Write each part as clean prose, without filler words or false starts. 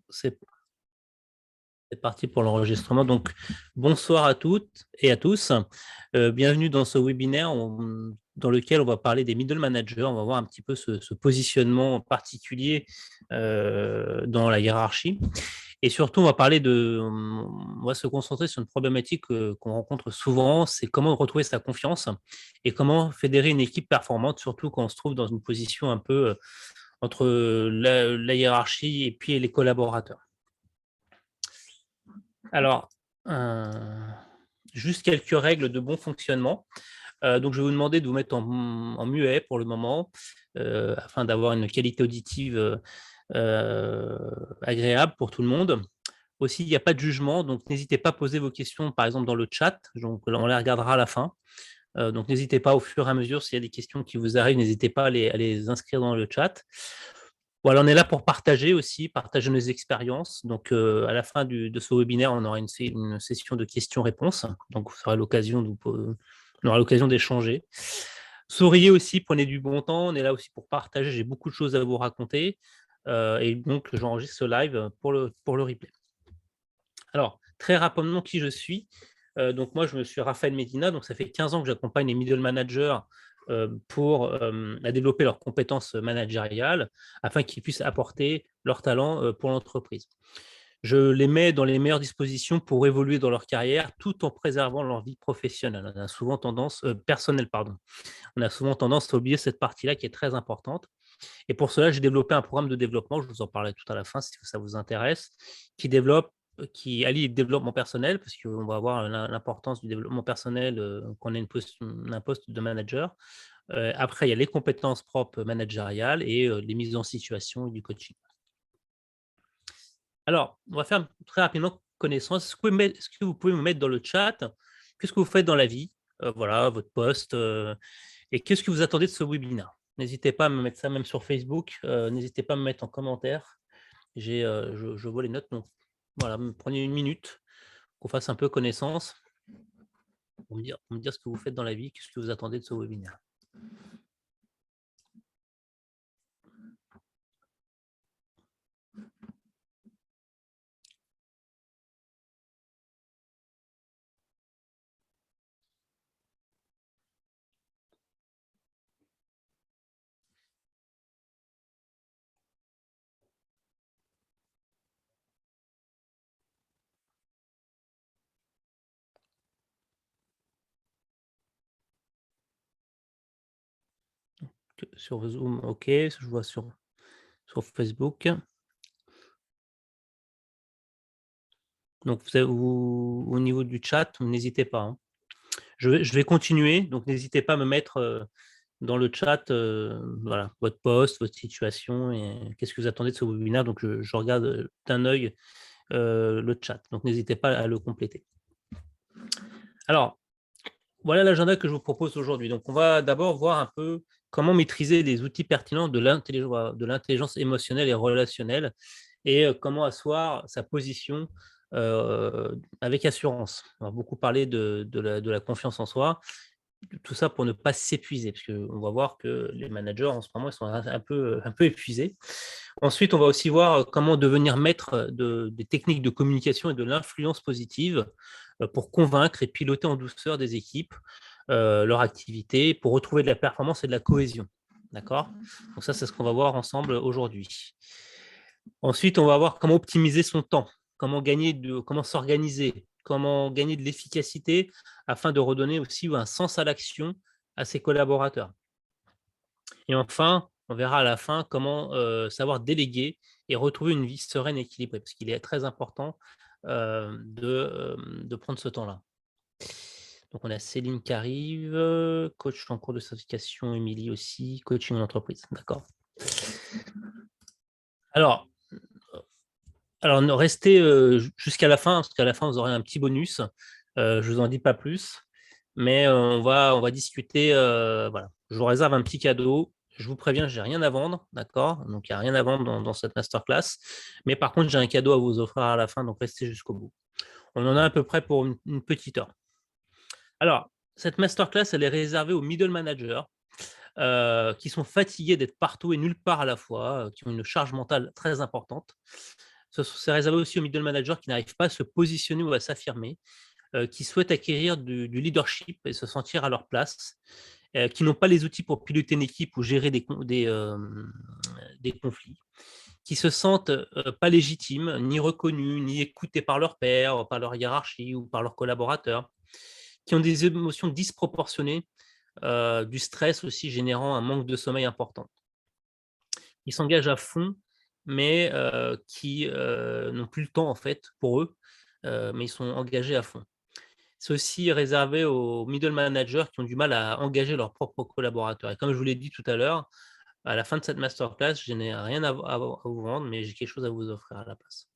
C'est parti pour l'enregistrement. Donc, bonsoir à toutes et à tous. Bienvenue dans ce webinaire dans lequel on va parler des middle managers. On va voir un petit peu ce positionnement particulier dans la hiérarchie. Et surtout, on va se concentrer sur une problématique qu'on rencontre souvent, c'est comment retrouver sa confiance et comment fédérer une équipe performante, surtout quand on se trouve dans une position un peu entre la hiérarchie et puis les collaborateurs. Alors, juste quelques règles de bon fonctionnement. Donc, je vais vous demander de vous mettre en muet pour le moment, afin d'avoir une qualité auditive agréable pour tout le monde. Aussi, il n'y a pas de jugement, donc n'hésitez pas à poser vos questions, par exemple, dans le chat. Donc, on les regardera à la fin. Donc, n'hésitez pas au fur et à mesure, s'il y a des questions qui vous arrivent, n'hésitez pas à les inscrire dans le chat. Voilà, on est là pour partager aussi, partager nos expériences. Donc, à la fin de ce webinaire, on aura une session de questions-réponses. Donc, vous aurez on aura l'occasion d'échanger. Souriez aussi, prenez du bon temps. On est là aussi pour partager. J'ai beaucoup de choses à vous raconter. Et donc, j'enregistre ce live pour le replay. Alors, très rapidement, qui je suis. Donc, moi, je me suis Raphaël Medina. Donc, ça fait 15 ans que j'accompagne les middle managers pour développer leurs compétences managériales afin qu'ils puissent apporter leur talent pour l'entreprise. Je les mets dans les meilleures dispositions pour évoluer dans leur carrière tout en préservant leur vie professionnelle. On a souvent tendance, personnelle, pardon. On a souvent tendance à oublier cette partie-là qui est très importante. Et pour cela, j'ai développé un programme de développement, je vous en parlerai tout à la fin si ça vous intéresse, qui allie le développement personnel, parce qu'on va voir l'importance du développement personnel quand on a un poste de manager. Après, il y a les compétences propres managériales et les mises en situation et du coaching. Alors, on va faire très rapidement connaissance. Est-ce que vous pouvez me mettre dans le chat qu'est-ce que vous faites dans la vie, voilà, votre poste, et qu'est-ce que vous attendez de ce webinaire? N'hésitez pas à me mettre ça même sur Facebook, n'hésitez pas à me mettre en commentaire. Je vois les notes, donc voilà, prenez une minute, qu'on fasse un peu connaissance pour me dire ce que vous faites dans la vie, qu'est-ce que vous attendez de ce webinaire. Sur Zoom, ok, je vois sur Facebook. Donc, au niveau du chat, n'hésitez pas. Hein. Je vais continuer, donc n'hésitez pas à me mettre dans le chat voilà, votre poste, votre situation et qu'est-ce que vous attendez de ce webinaire. Donc, je regarde d'un œil le chat, donc n'hésitez pas à le compléter. Alors, voilà l'agenda que je vous propose aujourd'hui. Donc, on va d'abord voir un peu comment maîtriser les outils pertinents de l'intelligence émotionnelle et relationnelle et comment asseoir sa position avec assurance. On va beaucoup parler de la confiance en soi, tout ça pour ne pas s'épuiser, parce qu'on va voir que les managers en ce moment ils sont un peu épuisés. Ensuite, on va aussi voir comment devenir maître des techniques de communication et de l'influence positive pour convaincre et piloter en douceur des équipes, leur activité, pour retrouver de la performance et de la cohésion. D'accord? Donc ça, c'est ce qu'on va voir ensemble aujourd'hui. Ensuite, on va voir comment optimiser son temps, comment s'organiser, comment gagner de l'efficacité afin de redonner aussi un sens à l'action à ses collaborateurs. Et enfin, on verra à la fin comment savoir déléguer et retrouver une vie sereine et équilibrée, parce qu'il est très important de prendre ce temps-là. Donc, on a Céline qui arrive, coach en cours de certification, Émilie aussi, coaching en entreprise. D'accord. Alors, restez jusqu'à la fin, parce qu'à la fin, vous aurez un petit bonus. Je ne vous en dis pas plus, mais on va discuter. Voilà. Je vous réserve un petit cadeau. Je vous préviens, je n'ai rien à vendre, d'accord? Donc, il n'y a rien à vendre dans cette masterclass. Mais par contre, j'ai un cadeau à vous offrir à la fin, donc restez jusqu'au bout. On en a à peu près pour une petite heure. Alors, cette masterclass, elle est réservée aux middle managers qui sont fatigués d'être partout et nulle part à la fois, qui ont une charge mentale très importante. C'est réservé aussi aux middle managers qui n'arrivent pas à se positionner ou à s'affirmer, qui souhaitent acquérir du leadership et se sentir à leur place, qui n'ont pas les outils pour piloter une équipe ou gérer des conflits, qui se sentent pas légitimes, ni reconnus, ni écoutés par leurs pairs, par leur hiérarchie ou par leurs collaborateurs, qui ont des émotions disproportionnées, du stress aussi générant un manque de sommeil important. Ils s'engagent à fond, mais qui n'ont plus le temps en fait pour eux, mais ils sont engagés à fond. C'est aussi réservé aux middle managers qui ont du mal à engager leurs propres collaborateurs et comme je vous l'ai dit tout à l'heure, à la fin de cette masterclass, je n'ai rien à vous vendre, mais j'ai quelque chose à vous offrir à la place.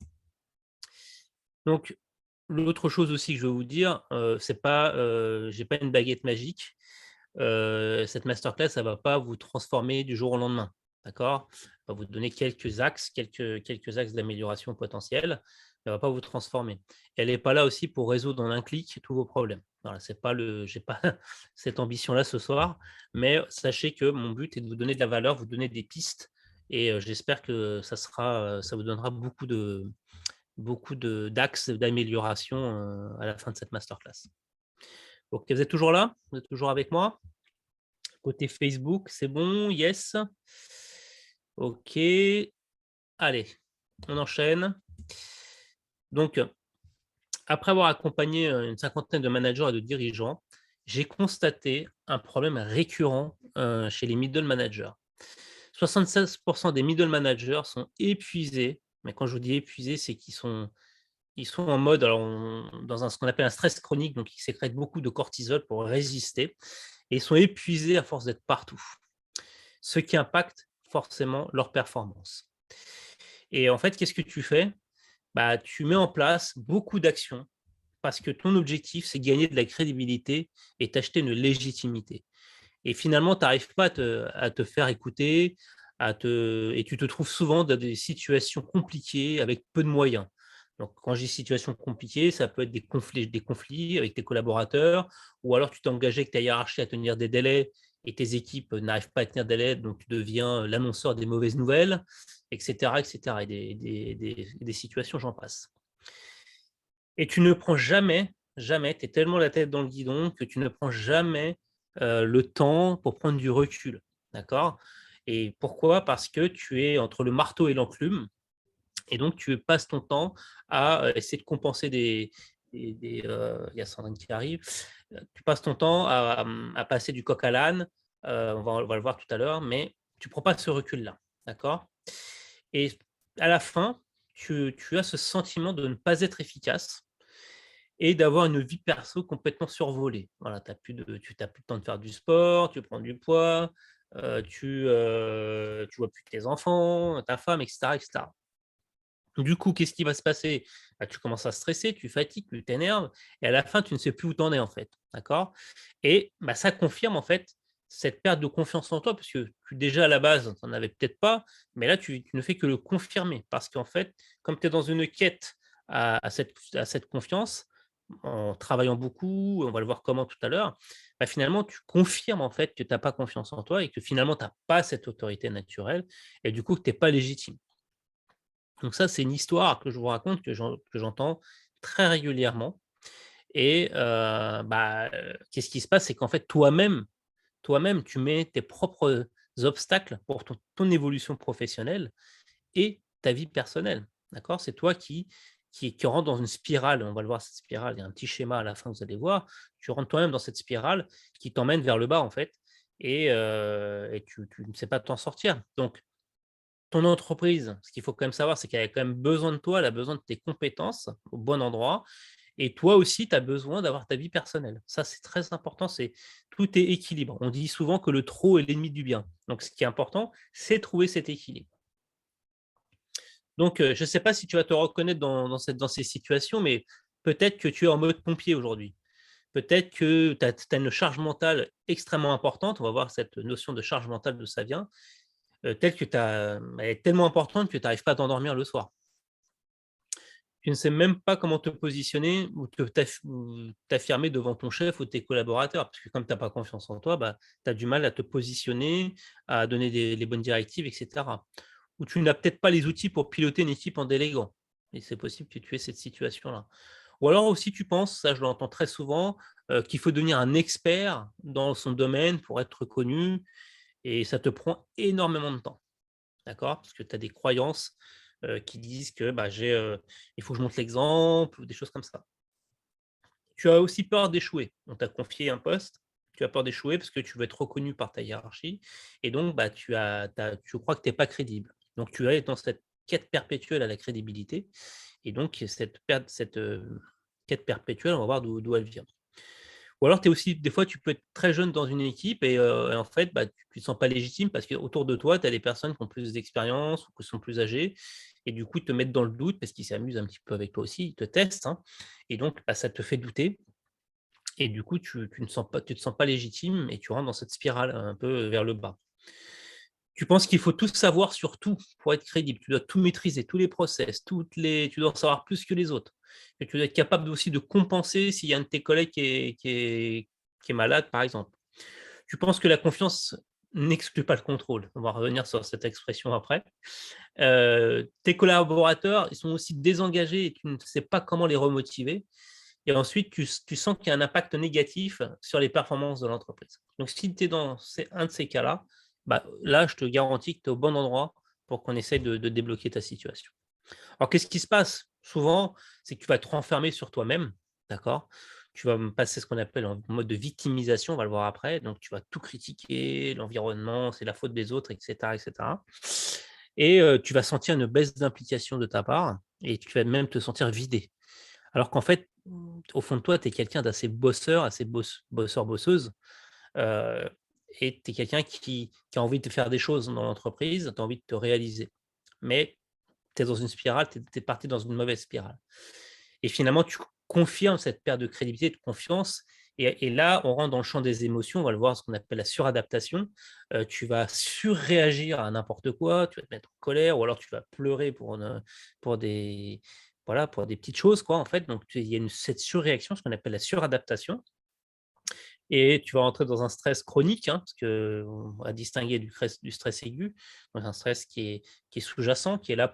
Donc l'autre chose aussi que je veux vous dire, c'est pas, j'ai pas une baguette magique. Cette masterclass, ça va pas vous transformer du jour au lendemain, d'accord? Elle va vous donner quelques axes d'amélioration potentiels, elle va pas vous transformer. Elle est pas là aussi pour résoudre en un clic tous vos problèmes. Voilà, c'est pas le j'ai pas cette ambition-là ce soir, mais sachez que mon but est de vous donner de la valeur, vous donner des pistes et j'espère que ça vous donnera beaucoup d'axes d'amélioration, à la fin de cette masterclass. OK, vous êtes toujours là? Vous êtes toujours avec moi? Côté Facebook, c'est bon? Yes? OK. Allez, on enchaîne. Donc, après avoir accompagné, une cinquantaine de managers et de dirigeants, j'ai constaté un problème récurrent, chez les middle managers. 76 des middle managers sont épuisés, mais quand je vous dis épuisés, c'est ils sont en mode alors dans ce qu'on appelle un stress chronique, donc ils sécrètent beaucoup de cortisol pour résister et ils sont épuisés à force d'être partout. Ce qui impacte forcément leur performance. Et en fait, qu'est-ce que tu fais? Bah, tu mets en place beaucoup d'actions parce que ton objectif, c'est gagner de la crédibilité et t'acheter une légitimité. Et finalement, tu n'arrives pas à te faire écouter, et tu te trouves souvent dans des situations compliquées avec peu de moyens. Donc, quand je dis situation compliquée, ça peut être des conflits avec tes collaborateurs, ou alors tu t'es engagé avec ta hiérarchie à tenir des délais et tes équipes n'arrivent pas à tenir des délais, donc tu deviens l'annonceur des mauvaises nouvelles, etc., etc. Et des situations, j'en passe. Et tu ne prends jamais, jamais, tu es tellement la tête dans le guidon que tu ne prends jamais, le temps pour prendre du recul, d'accord? Et pourquoi? Parce que tu es entre le marteau et l'enclume et donc tu passes ton temps à, essayer de compenser il y a Sandrine qui arrive, tu passes ton temps à passer du coq à l'âne, on va le voir tout à l'heure, mais tu prends pas ce recul-là, d'accord? Et à la fin, tu as ce sentiment de ne pas être efficace et d'avoir une vie perso complètement survolée. Voilà, tu as plus de temps de faire du sport, tu prends du poids, tu vois plus tes enfants, ta femme, et cetera. Du coup, qu'est-ce qui va se passer? Bah, tu commences à stresser, tu fatigues, tu t'énerves et à la fin, tu ne sais plus où tu en es, en fait, d'accord? Et bah, ça confirme, en fait, cette perte de confiance en toi parce que déjà, à la base, tu en avais peut-être pas, mais là, tu ne fais que le confirmer parce qu'en fait, comme tu es dans une quête à cette confiance, en travaillant beaucoup, on va le voir comment tout à l'heure, bah, finalement, tu confirmes, en fait, que tu as pas confiance en toi et que finalement, tu as pas cette autorité naturelle et du coup, que tu es pas légitime. Donc ça, c'est une histoire que je vous raconte, que j'entends très régulièrement et qu'est-ce qui se passe? C'est qu'en fait, toi-même, tu mets tes propres obstacles pour ton évolution professionnelle et ta vie personnelle, d'accord? C'est toi qui rentre dans une spirale, on va le voir cette spirale, il y a un petit schéma à la fin, vous allez voir. Tu rentres toi-même dans cette spirale qui t'emmène vers le bas, en fait et tu ne sais pas t'en sortir. Donc ton entreprise, ce qu'il faut quand même savoir, c'est qu'elle a quand même besoin de toi, elle a besoin de tes compétences au bon endroit et toi aussi, tu as besoin d'avoir ta vie personnelle. Ça, c'est très important, c'est tout est équilibre. On dit souvent que le trop est l'ennemi du bien. Donc ce qui est important, c'est trouver cet équilibre. Donc je ne sais pas si tu vas te reconnaître dans ces situations, mais peut-être que tu es en mode pompier aujourd'hui. Peut-être que tu as une charge mentale extrêmement importante, on va voir cette notion de charge mentale d'où ça vient, telle que elle est tellement importante que tu n'arrives pas à t'endormir le soir. Tu ne sais même pas comment te positionner ou t'affirmer devant ton chef ou tes collaborateurs, parce que comme tu as pas confiance en toi, bah, tu as du mal à te positionner, à donner les bonnes directives et cetera. Ou tu n'as peut-être pas les outils pour piloter une équipe en déléguant. et c'est possible que tu aies cette situation-là. Ou alors aussi tu penses, ça je l'entends très souvent, qu'il faut devenir un expert dans son domaine pour être reconnu et ça te prend énormément de temps, d'accord? Parce que tu as des croyances, qui disent que, bah, il faut que je montre l'exemple ou des choses comme ça. Tu as aussi peur d'échouer. On t'a confié un poste, tu as peur d'échouer parce que tu veux être reconnu par ta hiérarchie et donc bah, tu crois que tu es pas crédible. Donc tu es dans cette quête perpétuelle à la crédibilité et donc cette quête perpétuelle, on va voir d'où elle vient. Ou alors tu es aussi des fois, tu peux être très jeune dans une équipe et en fait, bah, tu ne te sens pas légitime parce qu'autour de toi, tu as des personnes qui ont plus d'expérience ou qui sont plus âgées et du coup, ils te mettent dans le doute parce qu'ils s'amusent un petit peu avec toi aussi, ils te testent, hein, et donc bah, ça te fait douter et du coup, tu te sens pas légitime et tu rentres dans cette spirale un peu vers le bas. Tu penses qu'il faut tout savoir sur tout pour être crédible. Tu dois tout maîtriser, tous les process, tu dois en savoir plus que les autres. Et tu dois être capable aussi de compenser s'il y a un de tes collègues qui est malade, par exemple. Tu penses que la confiance n'exclut pas le contrôle. On va revenir sur cette expression après. Tes collaborateurs, ils sont aussi désengagés et tu ne sais pas comment les remotiver. Et ensuite, tu sens qu'il y a un impact négatif sur les performances de l'entreprise. Donc, si tu es dans un de ces cas-là, bah, là, je te garantis que tu es au bon endroit pour qu'on essaye de débloquer ta situation. Alors, qu'est-ce qui se passe? Souvent, c'est que tu vas te renfermer sur toi-même, d'accord? Tu vas me passer ce qu'on appelle en mode de victimisation, on va le voir après. Donc, tu vas tout critiquer, l'environnement, c'est la faute des autres, etc., etc. Et tu vas sentir une baisse d'implication de ta part et tu vas même te sentir vidé. Alors qu'en fait, au fond de toi, tu es quelqu'un d'assez bosseur, assez bosseur-bosseuse, heu et tu es quelqu'un qui a envie de faire des choses dans l'entreprise, tu as envie de te réaliser. Mais tu es dans une spirale, tu es parti dans une mauvaise spirale et finalement, tu confirmes cette perte de crédibilité, de confiance et là, on rentre dans le champ des émotions, on va le voir, ce qu'on appelle la suradaptation. Tu vas surréagir à n'importe quoi, tu vas te mettre en colère ou alors tu vas pleurer pour des voilà, pour des petites choses quoi, en fait. Donc tu il y a cette surréaction, ce qu'on appelle la suradaptation et tu vas rentrer dans un stress chronique, hein, parce qu'on va distinguer du stress aigu. Donc un stress qui est sous-jacent, qui est là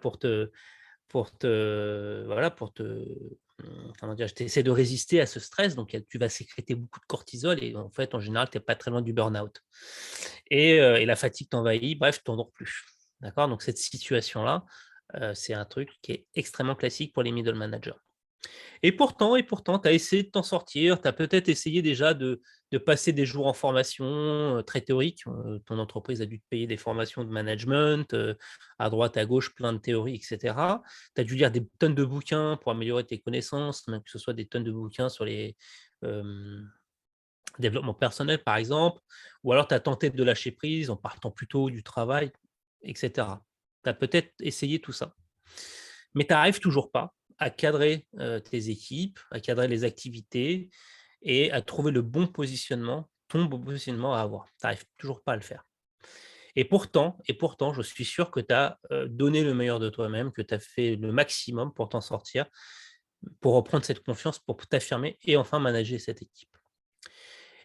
comment dire? Tu essaies de résister à ce stress, donc tu vas sécréter beaucoup de cortisol et en fait, en général, tu es pas très loin du burn-out et la fatigue t'envahit, bref, tu en dors plus. D'accord? Donc cette situation-là, c'est un truc qui est extrêmement classique pour les middle managers. Et pourtant, tu as essayé de t'en sortir, tu as peut-être essayé déjà de passer des jours en formation, très théoriques, ton entreprise a dû te payer des formations de management, à droite, à gauche, plein de théories et cetera. Tu as dû lire des tonnes de bouquins pour améliorer tes connaissances, même que ce soit des tonnes de bouquins sur les, hem, développement personnel, par exemple, ou alors tu as tenté de lâcher prise en partant plus tôt du travail et cetera. Tu as peut-être essayé tout ça. Mais tu arrives toujours pas à cadrer, tes équipes, à cadrer les activités et à trouver le bon positionnement, ton bon positionnement à avoir. Tu arrives toujours pas à le faire. Et pourtant, je suis sûr que tu as, donné le meilleur de toi-même, que tu as fait le maximum pour t'en sortir, pour reprendre cette confiance, pour t'affirmer et enfin manager cette équipe.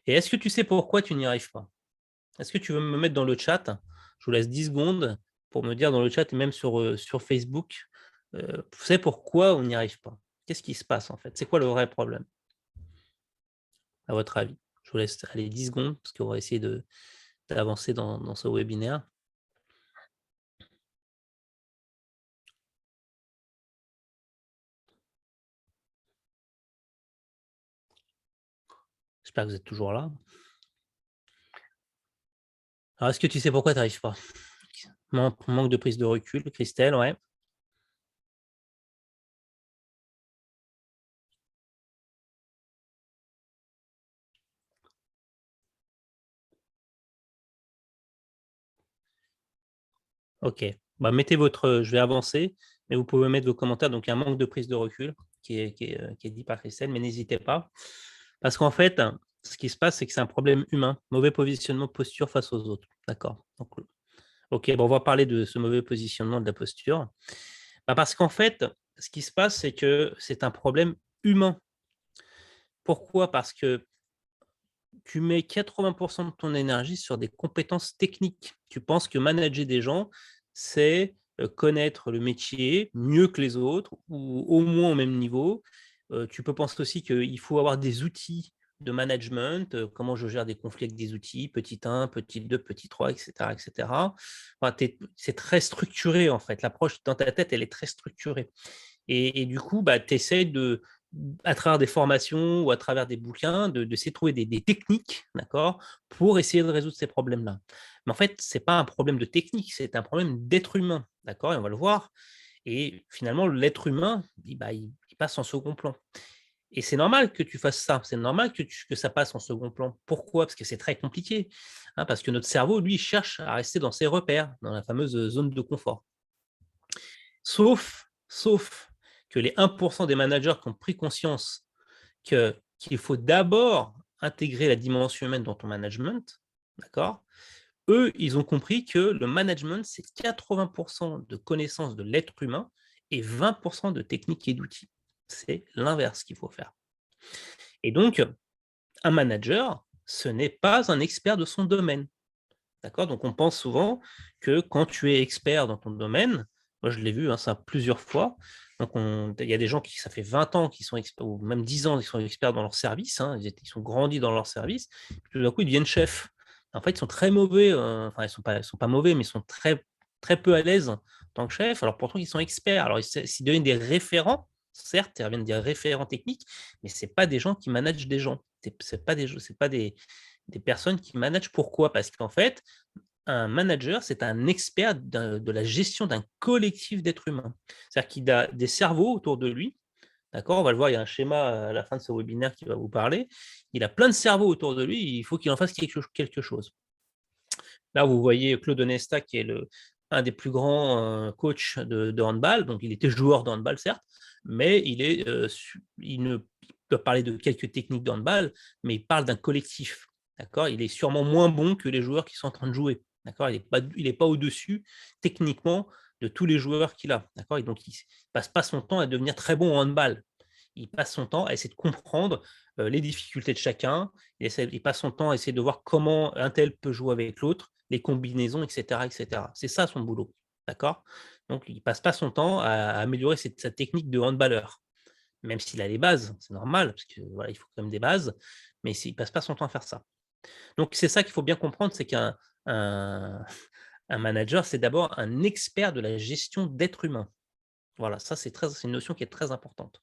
Et est-ce que tu sais pourquoi tu n'y arrives pas? Est-ce que tu veux me mettre dans le chat? Je vous laisse 10 secondes pour me dire dans le chat et même sur Facebook, vous savez pourquoi on n'y arrive pas? Qu'est-ce qui se passe en fait? C'est quoi le vrai problème, à votre avis? Je vous laisse aller 10 secondes parce qu'on va essayer d'avancer dans ce webinaire. J'espère que vous êtes toujours là. Alors est-ce que tu sais pourquoi tu n'y arrives pas? Manque de prise de recul, Christelle, ouais. OK. Bah, mettez je vais avancer, mais vous pouvez mettre vos commentaires. Donc, il y a un manque de prise de recul qui est dit par Christelle, mais n'hésitez pas. Parce qu'en fait, ce qui se passe, c'est que c'est un problème humain. Mauvais positionnement de posture face aux autres. D'accord. Donc, OK, bon, on va parler de ce mauvais positionnement de la posture. Bah, parce qu'en fait, ce qui se passe, c'est que c'est un problème humain. Pourquoi? Parce que tu mets 80 de ton énergie sur des compétences techniques. Tu penses que manager des gens, c'est, connaître le métier mieux que les autres ou au moins au même niveau. Tu peux penser aussi qu'il faut avoir des outils de management, comment je gère des conflits avec des outils, petit 1, petit 2, petit 3, et cetera, et cetera. Enfin, c'est très structuré, en fait. L'approche dans ta tête, elle est très structurée. Et du coup, bah, tu essaies de, à travers des formations ou à travers des bouquins, d'essayer de trouver des techniques, d'accord, pour essayer de résoudre ces problèmes-là. Mais en fait, ce n'est pas un problème de technique, c'est un problème d'être humain, d'accord, et on va le voir. Et finalement, l'être humain, il passe en second plan. Et c'est normal que tu fasses ça, c'est normal que ça passe en second plan. Pourquoi? Parce que c'est très compliqué, hein, parce que notre cerveau, lui, cherche à rester dans ses repères, dans la fameuse zone de confort. Sauf que les 1 des managers qui ont pris conscience qu'il faut d'abord intégrer la dimension humaine dans ton management, d'accord? Eux, ils ont compris que le management, c'est 80 de connaissances de l'être humain et 20 de techniques et d'outils. C'est l'inverse qu'il faut faire. Et donc, un manager, ce n'est pas un expert de son domaine. D'accord? Donc, on pense souvent que quand tu es expert dans ton domaine, moi je l'ai vu, hein, ça plusieurs fois. Donc, il y a des gens qui, ça fait 20 ans qui sont experts, ou même 10 ans, qui sont experts dans leur service, hein, ils sont grandis dans leur service, puis tout d'un coup, ils deviennent chefs. En fait, ils sont très mauvais, enfin, ils sont pas mauvais, mais ils sont très, très peu à l'aise en tant que chef, alors pourtant, ils sont experts. Alors, ils deviennent des référents, certes, ils deviennent des référents techniques, mais ce pas des gens qui managent des gens. C'est pas des personnes qui managent. Pourquoi? Parce qu'en fait, un manager, c'est un expert de la gestion d'un collectif d'êtres humains. C'est-à-dire qu'il a des cerveaux autour de lui, d'accord? On va le voir, il y a un schéma à la fin de ce webinaire qui va vous parler. Il a plein de cerveaux autour de lui, il faut qu'il en fasse quelque chose. Là, vous voyez Claude Onesta, qui est un des plus grands coachs de handball. Donc, il était joueur de handball, certes, mais il peut parler de quelques techniques de handball, mais il parle d'un collectif. D'accord? Il est sûrement moins bon que les joueurs qui sont en train de jouer. D'accord? Il est pas au-dessus, techniquement, de tous les joueurs qu'il a. D'accord? Et donc, il ne passe pas son temps à devenir très bon en handball. Il passe son temps à essayer de comprendre les difficultés de chacun. Il passe son temps à essayer de voir comment un tel peut jouer avec l'autre, les combinaisons, etc., etc. C'est ça son boulot, d'accord? Donc, il ne passe pas son temps à améliorer sa technique de handballeur, même s'il a les bases, c'est normal, parce que voilà, il faut quand même des bases, mais il ne passe pas son temps à faire ça. Donc, c'est ça qu'il faut bien comprendre, c'est un manager, c'est d'abord un expert de la gestion d'êtres humains. Voilà, ça, c'est une notion qui est très importante.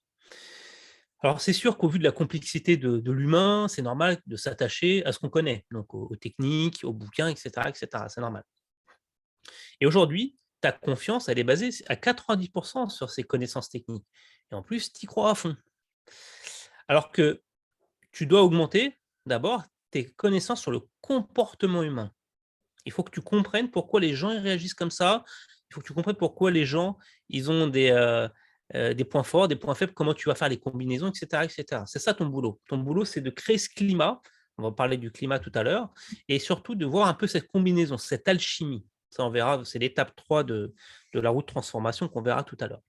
Alors, c'est sûr qu'au vu de la complexité de l'humain, c'est normal de s'attacher à ce qu'on connaît, donc aux techniques, aux bouquins, et cetera, c'est normal. Et aujourd'hui, ta confiance, elle est basée à 90 sur ces connaissances techniques et en plus, tu y crois à fond. Alors que tu dois augmenter d'abord tes connaissances sur le comportement humain. Il faut que tu comprennes pourquoi les gens ils réagissent comme ça. Il faut que tu comprennes pourquoi les gens, ils ont des points forts, des points faibles, comment tu vas faire les combinaisons, et cetera, et cetera. C'est ça ton boulot. Ton boulot, c'est de créer ce climat, on va parler du climat tout à l'heure, et surtout de voir un peu cette combinaison, cette alchimie. Ça, on verra, c'est l'étape 3 de la route de transformation qu'on verra tout à l'heure.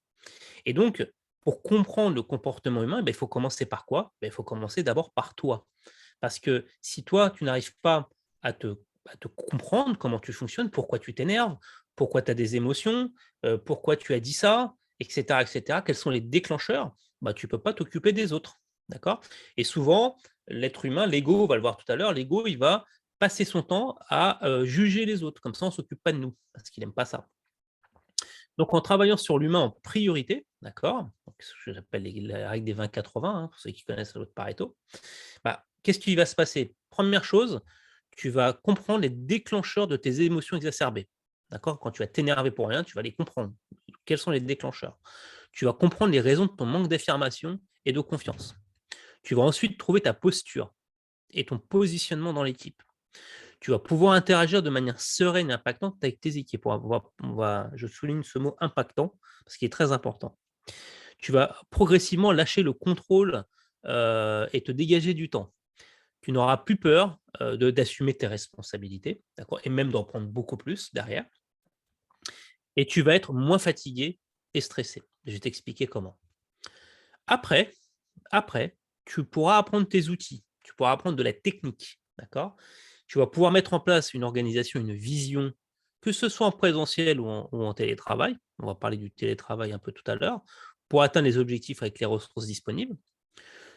Et donc, pour comprendre le comportement humain, il faut commencer par quoi? Il faut commencer d'abord par toi. Parce que si toi, tu n'arrives pas à te comprendre comment tu fonctionnes, pourquoi tu t'énerves, pourquoi tu as des émotions, pourquoi tu as dit ça, et cetera, quels sont les déclencheurs, tu ne peux pas t'occuper des autres. D'accord? Et souvent, l'être humain, l'ego, on va le voir tout à l'heure, l'ego, il va passer son temps à juger les autres. Comme ça, on ne s'occupe pas de nous, parce qu'il n'aime pas ça. Donc, en travaillant sur l'humain en priorité, d'accord, ce que j'appelle la règle des 20-80, hein, pour ceux qui connaissent l'autre Pareto, qu'est-ce qui va se passer? Première chose, tu vas comprendre les déclencheurs de tes émotions exacerbées. D'accord? Quand tu vas t'énerver pour rien, tu vas les comprendre. Quels sont les déclencheurs? Tu vas comprendre les raisons de ton manque d'affirmation et de confiance. Tu vas ensuite trouver ta posture et ton positionnement dans l'équipe. Tu vas pouvoir interagir de manière sereine et impactante avec tes équipes. Je souligne ce mot impactant parce qu'il est très important. Tu vas progressivement lâcher le contrôle et te dégager du temps. Tu n'auras plus peur d'assumer tes responsabilités, d'accord, et même d'en prendre beaucoup plus derrière. Et tu vas être moins fatigué et stressé. Je vais t'expliquer comment. Après, après, tu pourras apprendre tes outils, tu pourras apprendre de la technique, d'accord. Tu vas pouvoir mettre en place une organisation, une vision que ce soit en présentiel ou en télétravail, on va parler du télétravail un peu tout à l'heure, pour atteindre les objectifs avec les ressources disponibles.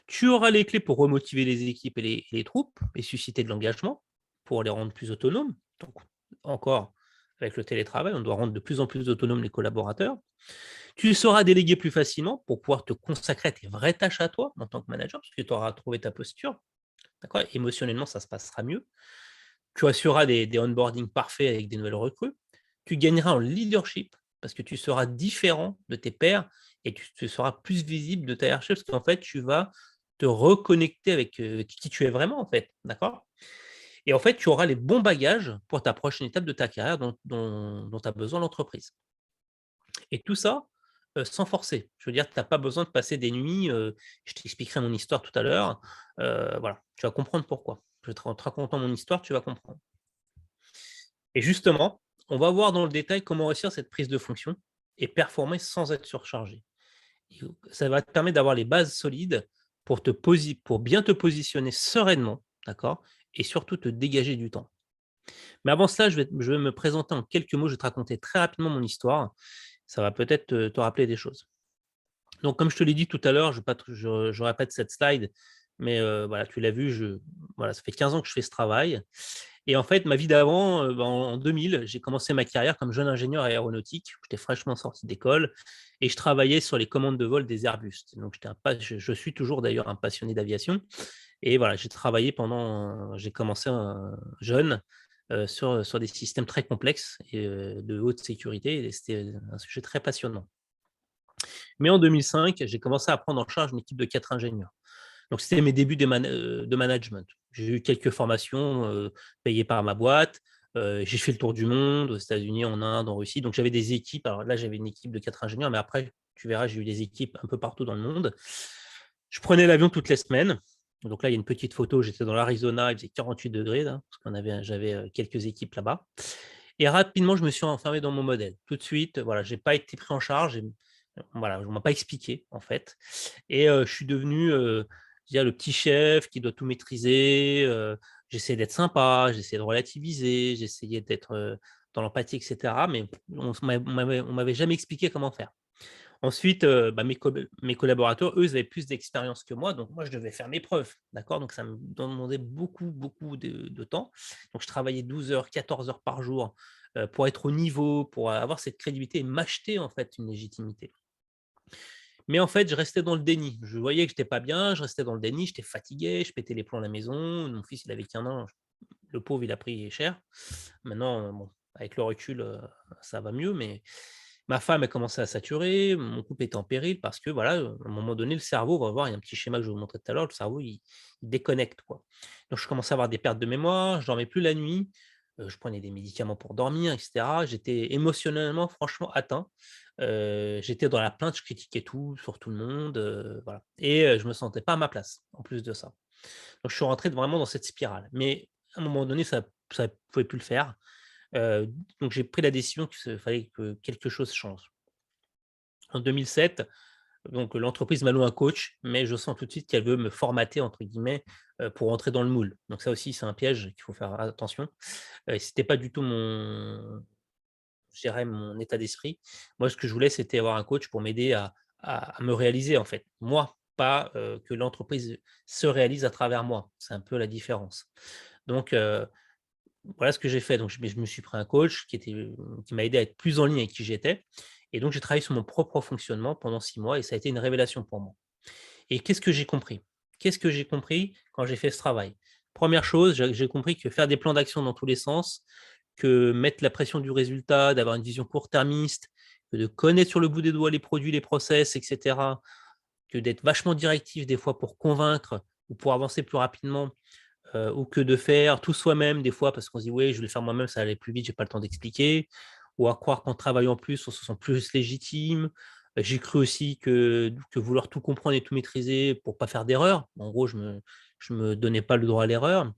Tu auras les clés pour remotiver les équipes et les troupes et susciter de l'engagement pour les rendre plus autonomes. Donc, encore, avec le télétravail, on doit rendre de plus en plus autonomes les collaborateurs. Tu sauras déléguer plus facilement pour pouvoir te consacrer à tes vraies tâches à toi en tant que manager, parce que tu auras trouvé ta posture. D'accord. Émotionnellement, ça se passera mieux. Tu assureras des onboarding parfaits avec des nouvelles recrues. Tu gagneras en leadership parce que tu seras différent de tes pairs et tu seras plus visible de ta hiérarchie parce qu'en fait, tu vas te reconnecter avec qui tu es vraiment, en fait. D'accord. Et en fait, tu auras les bons bagages pour ta prochaine étape de ta carrière dont a besoin l'entreprise. Et tout ça, sans forcer. Je veux dire, tu as pas besoin de passer des nuits, je t'expliquerai mon histoire tout à l'heure, voilà, tu vas comprendre pourquoi. Je te racontant mon histoire, tu vas comprendre. Et justement, on va voir dans le détail comment réussir cette prise de fonction et performer sans être surchargé. Et ça va te permettre d'avoir les bases solides pour bien te positionner sereinement, d'accord? Et surtout te dégager du temps. Mais avant cela, je vais me présenter en quelques mots, je vais te raconter très rapidement mon histoire. Ça va peut-être te rappeler des choses. Donc, comme je te l'ai dit tout à l'heure, je répète cette slide, mais voilà, tu l'as vu, voilà, ça fait 15 ans que je fais ce travail. Et en fait, ma vie d'avant, en 2000, j'ai commencé ma carrière comme jeune ingénieur aéronautique. J'étais fraîchement sorti d'école et je travaillais sur les commandes de vol des Airbus. Donc, je suis toujours d'ailleurs un passionné d'aviation. Et voilà, j'ai commencé jeune sur des systèmes très complexes et de haute sécurité. Et c'était un sujet très passionnant. Mais en 2005, j'ai commencé à prendre en charge une équipe de 4 ingénieurs. Donc, c'était mes débuts de management. J'ai eu quelques formations payées par ma boîte. J'ai fait le tour du monde, aux États-Unis, en Inde, en Russie. Donc, j'avais des équipes. Alors là, j'avais une équipe de 4 ingénieurs, mais après, tu verras, j'ai eu des équipes un peu partout dans le monde. Je prenais l'avion toutes les semaines. Donc là, il y a une petite photo. J'étais dans l'Arizona, il faisait 48 degrés, là, parce j'avais quelques équipes là-bas. Et rapidement, je me suis enfermé dans mon modèle. Tout de suite, voilà, je n'ai pas été pris en charge. Voilà, on ne m'a pas expliqué, en fait. Et je suis devenu le petit chef qui doit tout maîtriser. J'essayais d'être sympa, j'essayais de relativiser, j'essayais d'être dans l'empathie, etc. Mais on m'avait jamais expliqué comment faire. Ensuite, mes collaborateurs, eux, ils avaient plus d'expérience que moi, donc moi, je devais faire mes preuves, d'accord? Donc ça me demandait beaucoup, beaucoup de temps. Donc je travaillais 12 heures, 14 heures par jour, pour être au niveau, pour avoir cette crédibilité et m'acheter, en fait, une légitimité. Mais en fait, je restais dans le déni. Je voyais que j'étais pas bien, je restais dans le déni, j'étais fatigué, je pétais les plombs à la maison. Mon fils, il avait qu'1 an, le pauvre, il a pris cher. Maintenant, bon, avec le recul, ça va mieux, mais ma femme a commencé à saturer, mon couple était en péril parce que voilà, à un moment donné, le cerveau, on va voir, il y a un petit schéma que je vais vous montrer tout à l'heure, le cerveau, il déconnecte, quoi. Donc je commençais à avoir des pertes de mémoire, je dormais plus la nuit, je prenais des médicaments pour dormir et cetera. J'étais émotionnellement franchement atteint. J'étais dans la plainte, je critiquais tout sur tout le monde, voilà, et je me sentais pas à ma place, en plus de ça. Donc je suis rentré vraiment dans cette spirale, mais à un moment donné, ça pouvait plus le faire. Donc j'ai pris la décision qu'il fallait que quelque chose change. En 2007, donc l'entreprise m'a loué un coach, mais je sens tout de suite qu'elle veut me «formater» entre guillemets, pour rentrer dans le moule. Donc ça aussi, c'est un piège qu'il faut faire attention. C'était pas du tout je dirais mon état d'esprit. Moi, ce que je voulais, c'était avoir un coach pour m'aider à me réaliser, en fait. Moi, pas, que l'entreprise se réalise à travers moi. C'est un peu la différence. Donc voilà ce que j'ai fait. Donc je me suis pris un coach qui m'a aidé à être plus en ligne avec qui j'étais et donc j'ai travaillé sur mon propre fonctionnement pendant 6 mois et ça a été une révélation pour moi. Et qu'est-ce que j'ai compris? Qu'est-ce que j'ai compris quand j'ai fait ce travail? Première chose, j'ai compris que faire des plans d'action dans tous les sens, que mettre la pression du résultat, d'avoir une vision court-termiste, que de connaître sur le bout des doigts les produits, les process et cetera, que d'être vachement directif des fois pour convaincre ou pour avancer plus rapidement, ou que de faire tout soi-même des fois parce qu'on se dit: «Oui, je vais le faire moi-même, ça va aller plus vite, j'ai pas le temps d'expliquer», ou à croire qu'en travaillant plus, on se sent plus légitime. J'ai cru aussi que vouloir tout comprendre et tout maîtriser pour pas faire d'erreur. En gros, je me donnais pas le droit à l'erreur.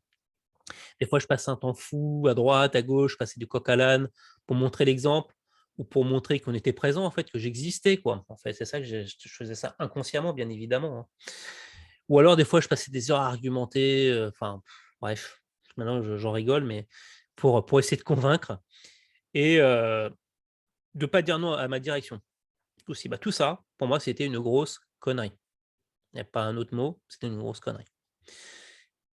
Des fois, je passais un temps fou à droite, à gauche, je passais du coq à l'âne pour montrer l'exemple ou pour montrer qu'on était présent en fait, que j'existais quoi. En fait, c'est ça que je faisais ça inconsciemment bien évidemment, hein. Ou alors des fois, je passais des heures à argumenter, enfin bref, maintenant j'en rigole, mais pour essayer de convaincre. et de ne pas dire non à ma direction aussi. Tout ça, pour moi, c'était une grosse connerie. Il n'y a pas un autre mot, c'était une grosse connerie.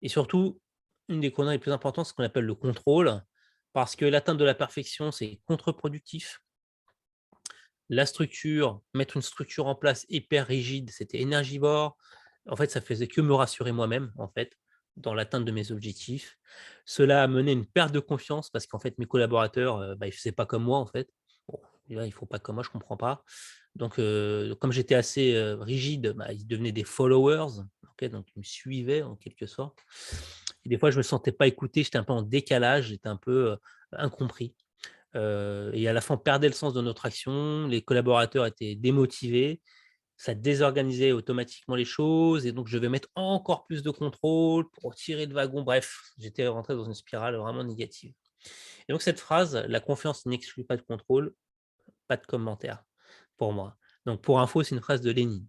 Et surtout, une des conneries les plus importantes, c'est ce qu'on appelle le contrôle, parce que l'atteinte de la perfection, c'est contre-productif. La structure, mettre une structure en place hyper rigide, c'était énergivore. En fait, ça faisait que me rassurer moi-même, en fait, dans l'atteinte de mes objectifs. Cela a mené une perte de confiance parce qu'en fait, mes collaborateurs, ils ne faisaient pas comme moi, en fait. Bon, déjà, ils ne font pas comme moi, je ne comprends pas. Donc, comme j'étais assez rigide, ils devenaient des followers, ok, donc ils me suivaient en quelque sorte. Et des fois, je ne me sentais pas écouté, j'étais un peu en décalage, j'étais un peu incompris. Et à la fin, on perdait le sens de notre action, les collaborateurs étaient démotivés, ça désorganisait automatiquement les choses et donc je devais mettre encore plus de contrôle pour tirer le wagon. Bref, j'étais rentré dans une spirale vraiment négative. Et donc cette phrase: «La confiance n'exclut pas de contrôle», pas de commentaire pour moi. Donc pour info, c'est une phrase de Lénine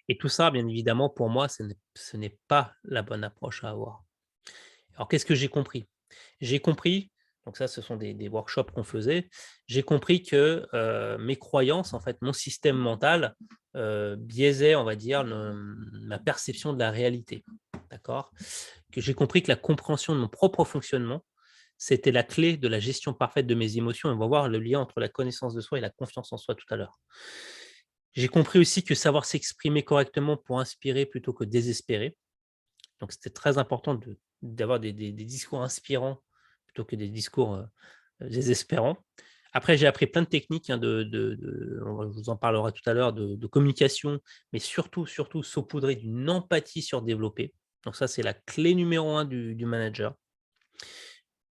et tout ça, bien évidemment, pour moi, ce n'est pas la bonne approche à avoir. Alors qu'est-ce que j'ai compris? J'ai compris, donc ça, ce sont des workshops qu'on faisait. J'ai compris que, mes croyances, en fait, mon système mental, biaisait, on va dire, ma perception de la réalité. D'accord? Que j'ai compris que la compréhension de mon propre fonctionnement, c'était la clé de la gestion parfaite de mes émotions. On va voir le lien entre la connaissance de soi et la confiance en soi tout à l'heure. J'ai compris aussi que savoir s'exprimer correctement pour inspirer plutôt que désespérer. Donc c'était très important d'avoir des discours inspirants plutôt que des discours, désespérants. Après, j'ai appris plein de techniques, hein, je vous en parlerai tout à l'heure, de communication, mais surtout, surtout saupoudrer d'une empathie surdéveloppée. Donc ça, c'est la clé numéro un du manager.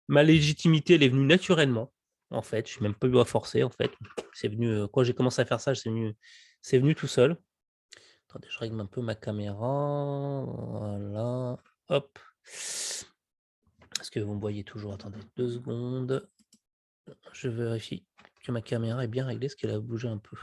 Ma légitimité, elle est venue naturellement, en fait, je n'ai même pas eu à forcer, en fait. C'est venu, quand j'ai commencé à faire ça, c'est venu tout seul. Attendez, je règle un peu ma caméra, voilà, hop. Est-ce que vous me voyez toujours? Attendez 2 secondes. Je vérifie que ma caméra est bien réglée, parce qu'elle a bougé un peu.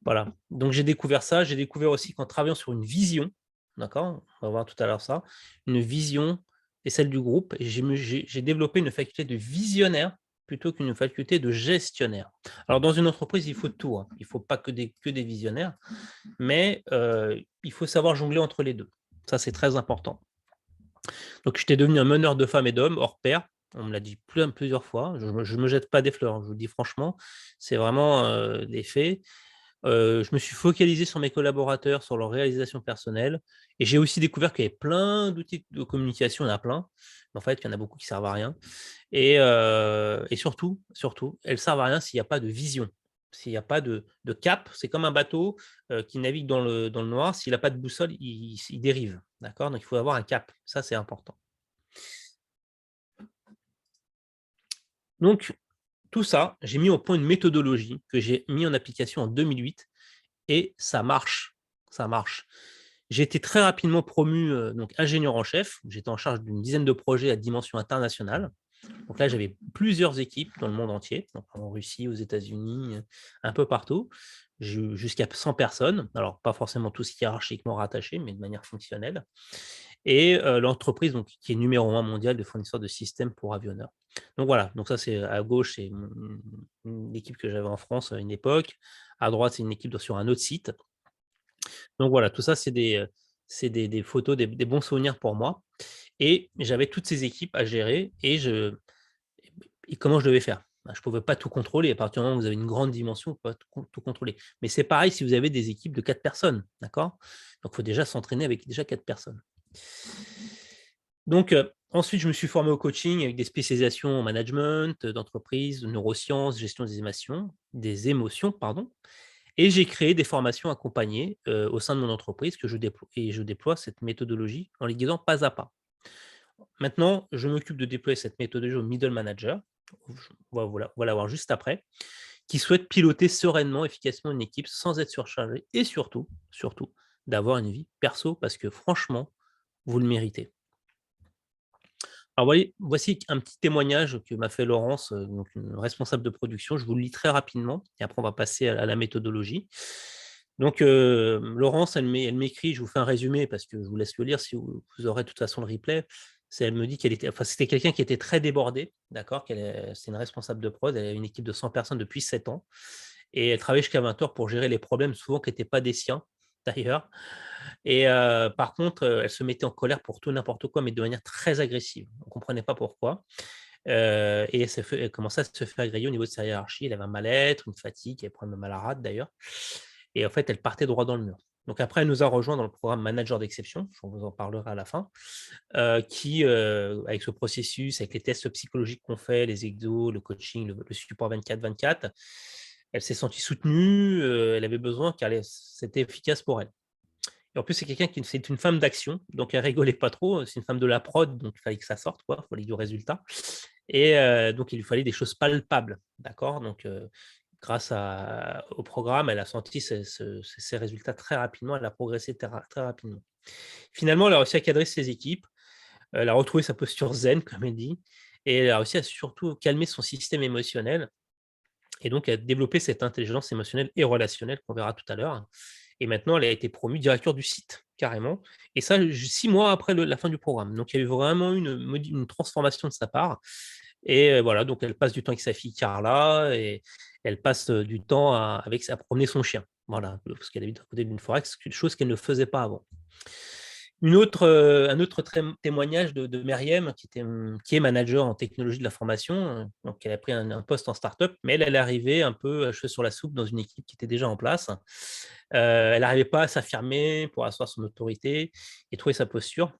Voilà, donc j'ai découvert ça. J'ai découvert aussi qu'en travaillant sur une vision, d'accord? On va voir tout à l'heure ça. Une vision est celle du groupe et j'ai développé une faculté de visionnaire plutôt qu'une faculté de gestionnaire. Alors dans une entreprise, il faut de tout, hein. Il ne faut pas que des visionnaires, mais il faut savoir jongler entre les 2. Ça, c'est très important. Donc j'étais devenu un meneur de femmes et d'hommes hors pair. On me l'a dit plusieurs fois. Je me jette pas des fleurs, hein, je vous le dis franchement, c'est vraiment, des faits. Je me suis focalisé sur mes collaborateurs, sur leur réalisation personnelle et j'ai aussi découvert qu'il y avait plein d'outils de communication, il y en a plein, mais en fait, il y en a beaucoup qui servent à rien et surtout, elles servent à rien s'il n'y a pas de vision. S'il n'y a pas de cap, c'est comme un bateau, qui navigue dans le noir, s'il a pas de boussole, il dérive, d'accord? Donc il faut avoir un cap, ça c'est important. Donc tout ça, j'ai mis au point une méthodologie que j'ai mis en application en 2008 et ça marche, ça marche. J'ai été très rapidement promu, donc ingénieur en chef. J'étais en charge d'une dizaine de projets à dimension internationale. Donc là, j'avais plusieurs équipes dans le monde entier, donc en Russie, aux États-Unis, un peu partout. J'ai eu jusqu'à 100 personnes, alors pas forcément tous hiérarchiquement rattachés, mais de manière fonctionnelle et l'entreprise donc qui est numéro un mondial de fournisseurs de systèmes pour avionneurs. Donc voilà, donc ça c'est à gauche, c'est une équipe que j'avais en France à une époque. À droite, c'est une équipe sur un autre site. Donc voilà, tout ça c'est des photos, des bons souvenirs pour moi et j'avais toutes ces équipes à gérer et comment je devais faire? Je ne pouvais pas tout contrôler. À partir du moment où vous avez une grande dimension, vous ne pouvez pas tout contrôler. Mais c'est pareil si vous avez des équipes de 4 personnes, d'accord? Donc il faut déjà s'entraîner avec déjà 4 personnes. Donc ensuite, je me suis formé au coaching avec des spécialisations en management, d'entreprise, neurosciences, gestion des émotions, pardon et j'ai créé des formations accompagnées, au sein de mon entreprise que je déploie cette méthodologie en les guidant pas à pas. Maintenant, je m'occupe de déployer cette méthodologie aux middle managers, on va la voir juste après, qui souhaitent piloter sereinement, efficacement une équipe sans être surchargés et surtout, d'avoir une vie perso parce que franchement, vous le méritez. Alors voici un petit témoignage que m'a fait Laurence, donc une responsable de production. Je vous le lis très rapidement et après on va passer à la méthodologie. Donc Laurence, elle m'écrit, je vous fais un résumé parce que je vous laisse le lire si vous aurez de toute façon le replay. Elle me dit c'était quelqu'un qui était très débordé, d'accord, c'est une responsable de prod, elle a une équipe de 100 personnes depuis 7 ans et elle travaillait jusqu'à 20 heures pour gérer les problèmes souvent qui n'étaient pas des siens, d'ailleurs. Et par contre, elle se mettait en colère pour tout n'importe quoi, mais de manière très agressive. On ne comprenait pas pourquoi. Et elle commençait à se faire griller au niveau de sa hiérarchie. Elle avait un mal-être, une fatigue, elle prenait mal à rate d'ailleurs. Et en fait, elle partait droit dans le mur. Donc après, elle nous a rejoint dans le programme Manager d'exception, je vous en parlerai à la fin, qui, avec ce processus, avec les tests psychologiques qu'on fait, les exos, le coaching, le support 24/24, elle s'est sentie soutenue, elle avait besoin car c'était efficace pour elle. Et en plus, c'est une femme d'action, donc elle rigolait pas trop. C'est une femme de la prod, donc il fallait que ça sorte, quoi. Il fallait du résultat. Et donc il lui fallait des choses palpables, d'accord. Donc grâce au programme, elle a senti ces résultats très rapidement. Elle a progressé très rapidement. Finalement, elle a réussi à cadrer ses équipes. Elle a retrouvé sa posture zen, comme elle dit, et elle a réussi à surtout calmer son système émotionnel et donc à développer cette intelligence émotionnelle et relationnelle qu'on verra tout à l'heure. Et maintenant, elle a été promue directeur du site, carrément. Et ça, 6 mois après la fin du programme. Donc, il y a eu vraiment une transformation de sa part. Et voilà, donc elle passe du temps avec sa fille Carla et elle passe du temps à promener son chien. Voilà, parce qu'elle habite à côté d'une forêt, c'est une chose qu'elle ne faisait pas avant. Un autre témoignage de Meriem, qui est manager en technologie de la formation. Donc, elle a pris un poste en start-up, mais elle est arrivée un peu à cheveux sur la soupe dans une équipe qui était déjà en place. Elle n'arrivait pas à s'affirmer pour asseoir son autorité et trouver sa posture.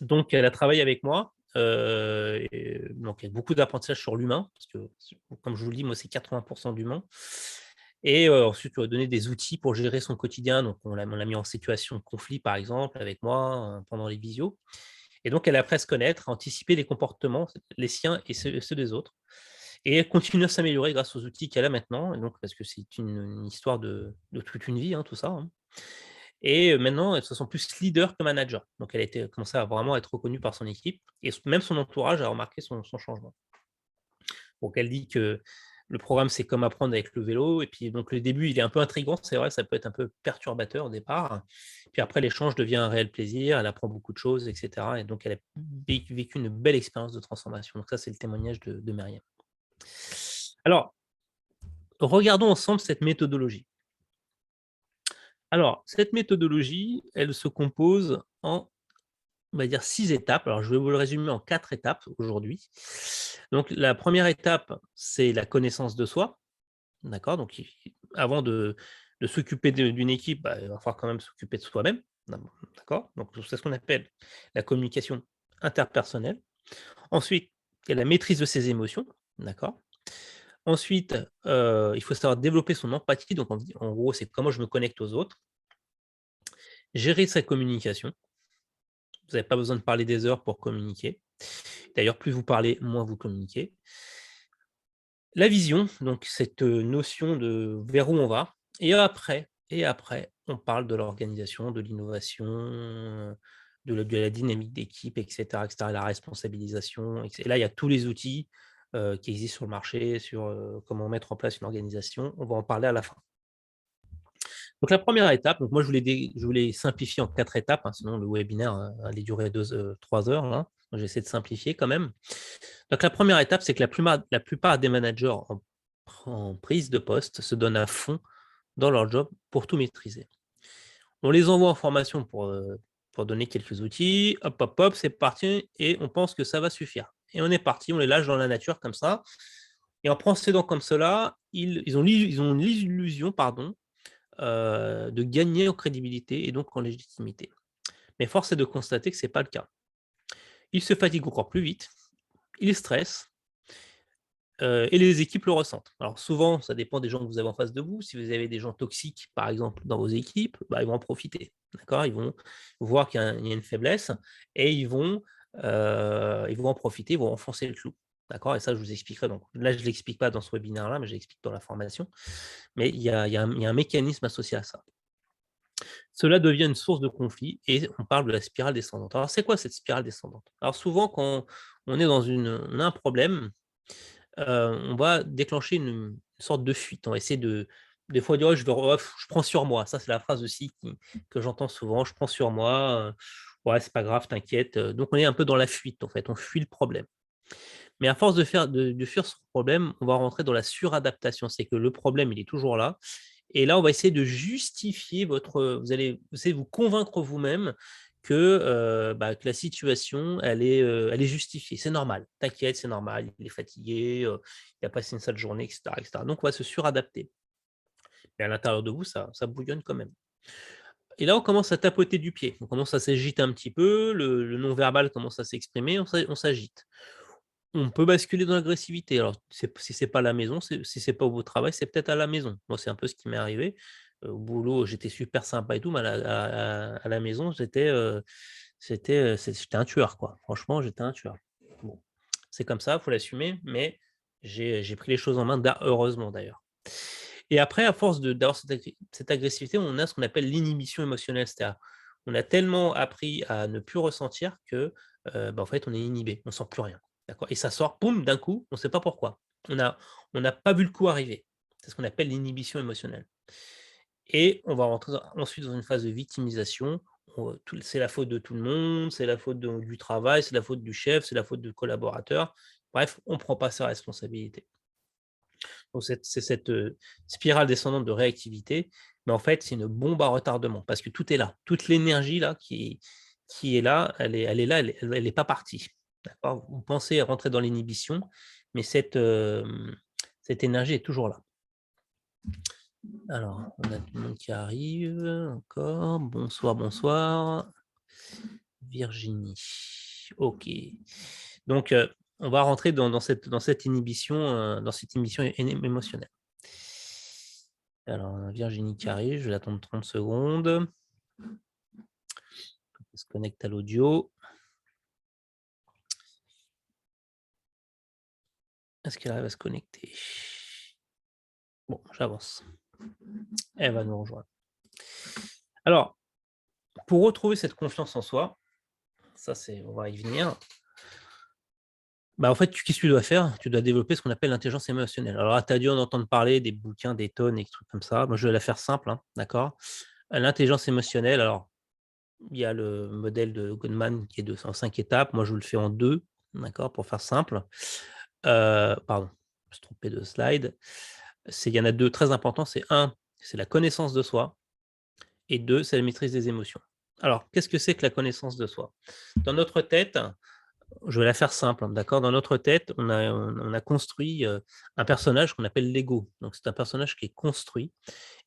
Donc, elle a travaillé avec moi. Donc, il y a beaucoup d'apprentissage sur l'humain, parce que, comme je vous le dis, moi, c'est 80% d'humain. Et ensuite, on lui a donné des outils pour gérer son quotidien. Donc, on l'a mis en situation de conflit, par exemple, avec moi, pendant les visios. Et donc, elle a appris à se connaître, à anticiper les comportements, les siens et ceux des autres. Et elle continue à s'améliorer grâce aux outils qu'elle a maintenant. Et donc, parce que c'est une histoire de toute une vie, hein, tout ça, hein. Et maintenant, elle se sent plus leader que manager. Donc, elle a commencé à vraiment être reconnue par son équipe. Et même son entourage a remarqué son changement. Donc, elle dit que le programme, c'est comme apprendre avec le vélo. Et puis, donc, le début, il est un peu intriguant. C'est vrai, ça peut être un peu perturbateur au départ. Puis après, l'échange devient un réel plaisir. Elle apprend beaucoup de choses, etc. Et donc, elle a vécu une belle expérience de transformation. Donc, ça, c'est le témoignage de Myriam. Alors, regardons ensemble cette méthodologie. Alors, cette méthodologie, elle se compose en, on va dire, 6 étapes. Alors, je vais vous le résumer en 4 étapes aujourd'hui. Donc, la première étape, c'est la connaissance de soi. D'accord. Donc, avant de s'occuper d'une équipe, il va falloir quand même s'occuper de soi-même. D'accord. Donc, c'est ce qu'on appelle la communication interpersonnelle. Ensuite, il y a la maîtrise de ses émotions. D'accord. Ensuite, il faut savoir développer son empathie. Donc, en gros, c'est comment je me connecte aux autres. Gérer sa communication. Vous n'avez pas besoin de parler des heures pour communiquer. D'ailleurs, plus vous parlez, moins vous communiquez. La vision, donc cette notion de vers où on va. Et après, on parle de l'organisation, de l'innovation, de la dynamique d'équipe, etc., la responsabilisation. Et là, il y a tous les outils qui existent sur le marché, sur comment mettre en place une organisation. On va en parler à la fin. Donc la première étape, donc moi je voulais simplifier en 4 étapes, hein, sinon le webinaire allait durer 3 heures. Là. J'essaie de simplifier quand même. Donc la première étape, c'est que la plupart des managers en prise de poste se donnent à fond dans leur job pour tout maîtriser. On les envoie en formation pour donner quelques outils, hop, hop, hop, c'est parti, et on pense que ça va suffire. Et on est parti, on les lâche dans la nature comme ça. Et en procédant comme cela, ils ont l'illusion, de gagner en crédibilité et donc en légitimité. Mais force est de constater que ce n'est pas le cas. Ils se fatiguent encore plus vite, ils stressent, et les équipes le ressentent. Alors souvent, ça dépend des gens que vous avez en face de vous. Si vous avez des gens toxiques, par exemple, dans vos équipes, ils vont en profiter. D'accord. Ils vont voir qu'il y a une faiblesse et ils vont en profiter, ils vont enfoncer le clou. D'accord. Et ça, je vous expliquerai. Donc là, je ne l'explique pas dans ce webinaire-là, mais je l'explique dans la formation. Mais il y a un mécanisme associé à ça. Cela devient une source de conflit et on parle de la spirale descendante. Alors, c'est quoi cette spirale descendante? Alors, souvent, quand on est on a un problème, on va déclencher une sorte de fuite. On va essayer des fois dire: «Oh, je prends sur moi». Ça, c'est la phrase aussi que j'entends souvent: «Je prends sur moi, Ouais, c'est pas grave, t'inquiète. Donc, on est un peu dans la fuite, en fait. On fuit le problème. Mais à force de fuir ce problème, on va rentrer dans la suradaptation. C'est que le problème, il est toujours là. Et là, on va essayer de justifier vous allez essayer de vous convaincre vous-même que la situation, elle est justifiée. C'est normal. T'inquiète, c'est normal. Il est fatigué, il a passé une sale journée, etc., etc. Donc, on va se suradapter. Mais à l'intérieur de vous, ça bouillonne quand même. Et là, on commence à tapoter du pied. On commence à s'agiter un petit peu. Le non-verbal commence à s'exprimer. On s'agite. On peut basculer dans l'agressivité. Alors, si c'est pas à la maison, si c'est pas au travail, c'est peut-être à la maison. Moi, c'est un peu ce qui m'est arrivé. Au boulot, j'étais super sympa et tout, mais à la maison, j'étais un tueur, quoi. Franchement, j'étais un tueur. Bon, c'est comme ça, il faut l'assumer, mais j'ai pris les choses en main, heureusement d'ailleurs. Et après, à force d'avoir cette agressivité, on a ce qu'on appelle l'inhibition émotionnelle. C'est-à-dire, on a tellement appris à ne plus ressentir que, en fait, on est inhibé, on sent plus rien. D'accord? Et ça sort, boum, d'un coup, on ne sait pas pourquoi. On n'a pas vu le coup arriver. C'est ce qu'on appelle l'inhibition émotionnelle. Et on va rentrer ensuite dans une phase de victimisation. C'est la faute de tout le monde, c'est la faute du travail, c'est la faute du chef, c'est la faute du collaborateur. Bref, on ne prend pas sa responsabilité. Donc c'est cette, spirale descendante de réactivité, mais en fait, c'est une bombe à retardement parce que tout est là. Toute l'énergie là qui est là, elle est là, elle est pas partie. D'accord? Vous pensez rentrer dans l'inhibition, mais cette énergie est toujours là. Alors, on a tout le monde qui arrive, encore. Bonsoir, bonsoir. Virginie. OK. Donc, on va rentrer dans cette inhibition, émotionnelle. Alors, Virginie qui arrive, je vais attendre 30 secondes. Elle se connecte à l'audio. Est-ce qu'elle arrive à se connecter? Bon, j'avance. Elle va nous rejoindre. Alors, pour retrouver cette confiance en soi, on va y venir. En fait, qu'est-ce que tu dois faire? Tu dois développer ce qu'on appelle l'intelligence émotionnelle. Alors, tu as dû en entendre parler, des bouquins, des tonnes et des trucs comme ça. Moi, je vais la faire simple, hein, d'accord? L'intelligence émotionnelle, alors, il y a le modèle de Goleman qui est en 5 étapes. Moi, je vous le fais en 2, d'accord, pour faire simple. Pardon, je me suis trompé de slide. Il y en a 2 très importants. C'est 1, c'est la connaissance de soi et 2, c'est la maîtrise des émotions. Alors, qu'est-ce que c'est que la connaissance de soi? Dans notre tête, je vais la faire simple, hein, d'accord? Dans notre tête, on a construit, un personnage qu'on appelle l'ego. Donc c'est un personnage qui est construit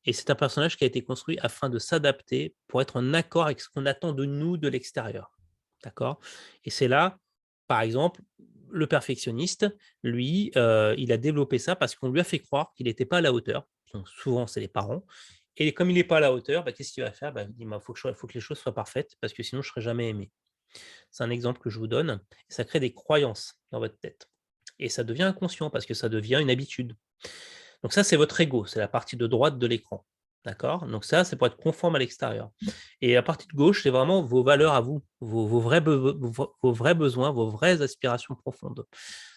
et c'est un personnage qui a été construit afin de s'adapter pour être en accord avec ce qu'on attend de nous de l'extérieur, d'accord? Et c'est là, par exemple, le perfectionniste, lui, il a développé ça parce qu'on lui a fait croire qu'il n'était pas à la hauteur. Donc souvent, c'est les parents et comme il n'est pas à la hauteur, qu'est-ce qu'il va faire? Il dit: «Faut que les choses soient parfaites parce que sinon je ne serai jamais aimé». C'est un exemple que je vous donne. Ça crée des croyances dans votre tête et ça devient inconscient parce que ça devient une habitude. Donc ça, c'est votre ego, c'est la partie de droite de l'écran. D'accord? Donc ça, c'est pour être conforme à l'extérieur. Et la partie de gauche, c'est vraiment vos valeurs à vous, vos vrais besoins, vos vraies aspirations profondes.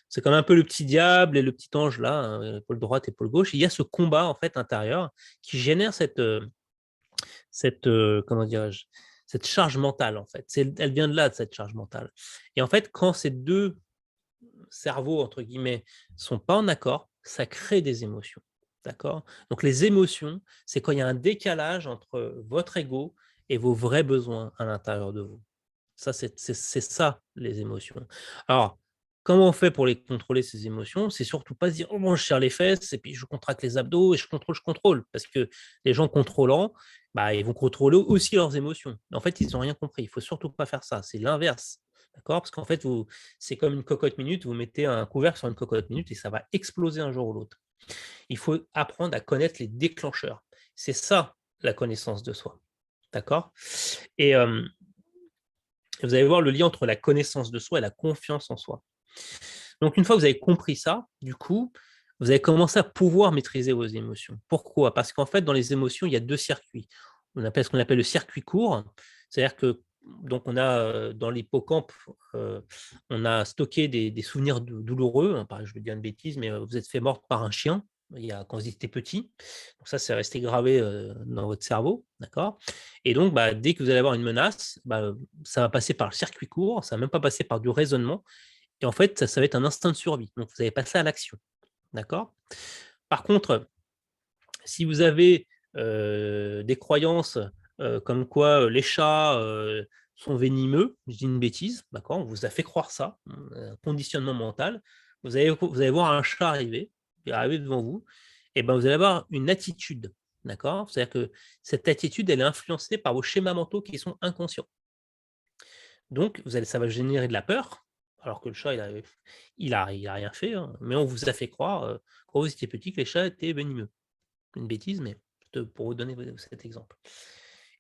C'est comme un peu le petit diable et le petit ange là, hein, épaule droite, épaule gauche. Il y a ce combat en fait intérieur qui génère comment dirais-je? Cette charge mentale en fait. Elle vient de là, de cette charge mentale. Et en fait, quand ces 2 cerveaux entre guillemets sont pas en accord, ça crée des émotions. D'accord? Donc les émotions, c'est quand il y a un décalage entre votre ego et vos vrais besoins à l'intérieur de vous. Ça, c'est ça les émotions. Alors, comment on fait pour les contrôler ces émotions? C'est surtout pas se dire: «Oh bon, je serre les fesses et puis je contracte les abdos et je contrôle, je contrôle». Parce que les gens contrôlants, ils vont contrôler aussi leurs émotions. En fait, ils ont rien compris. Il faut surtout pas faire ça. C'est l'inverse. D'accord? Parce qu'en fait, c'est comme une cocotte minute, vous mettez un couvercle sur une cocotte minute et ça va exploser un jour ou l'autre. Il faut apprendre à connaître les déclencheurs. C'est ça la connaissance de soi. D'accord? Et vous allez voir le lien entre la connaissance de soi et la confiance en soi. Donc une fois que vous avez compris ça, du coup, vous allez commencer à pouvoir maîtriser vos émotions. Pourquoi? Parce qu'en fait, dans les émotions, il y a 2 circuits. On appelle ce qu'on appelle le circuit court, c'est-à-dire que donc on a, dans l'hippocampe, on a stocké des souvenirs douloureux, hein. Pareil, je vais dire une bêtise, mais, vous êtes fait mordre par un chien, quand vous étiez petit. Donc ça, c'est resté gravé, dans votre cerveau. D'accord? Et donc, dès que vous allez avoir une menace, ça va passer par le circuit court, ça va même pas passer par du raisonnement et en fait, ça va être un instinct de survie. Donc vous allez passer à l'action. D'accord? Par contre, si vous avez, des croyances, comme quoi, les chats, sont venimeux, je dis une bêtise, d'accord? On vous a fait croire ça, un conditionnement mental. Vous allez voir un chat arriver, il va arriver devant vous et ben, vous allez avoir une attitude, d'accord? C'est-à-dire que cette attitude, elle est influencée par vos schémas mentaux qui sont inconscients. Donc ça va générer de la peur, alors que le chat il a rien fait, hein, mais on vous a fait croire, quand vous étiez petit, que les chats étaient venimeux. Une bêtise, mais pour vous donner cet exemple.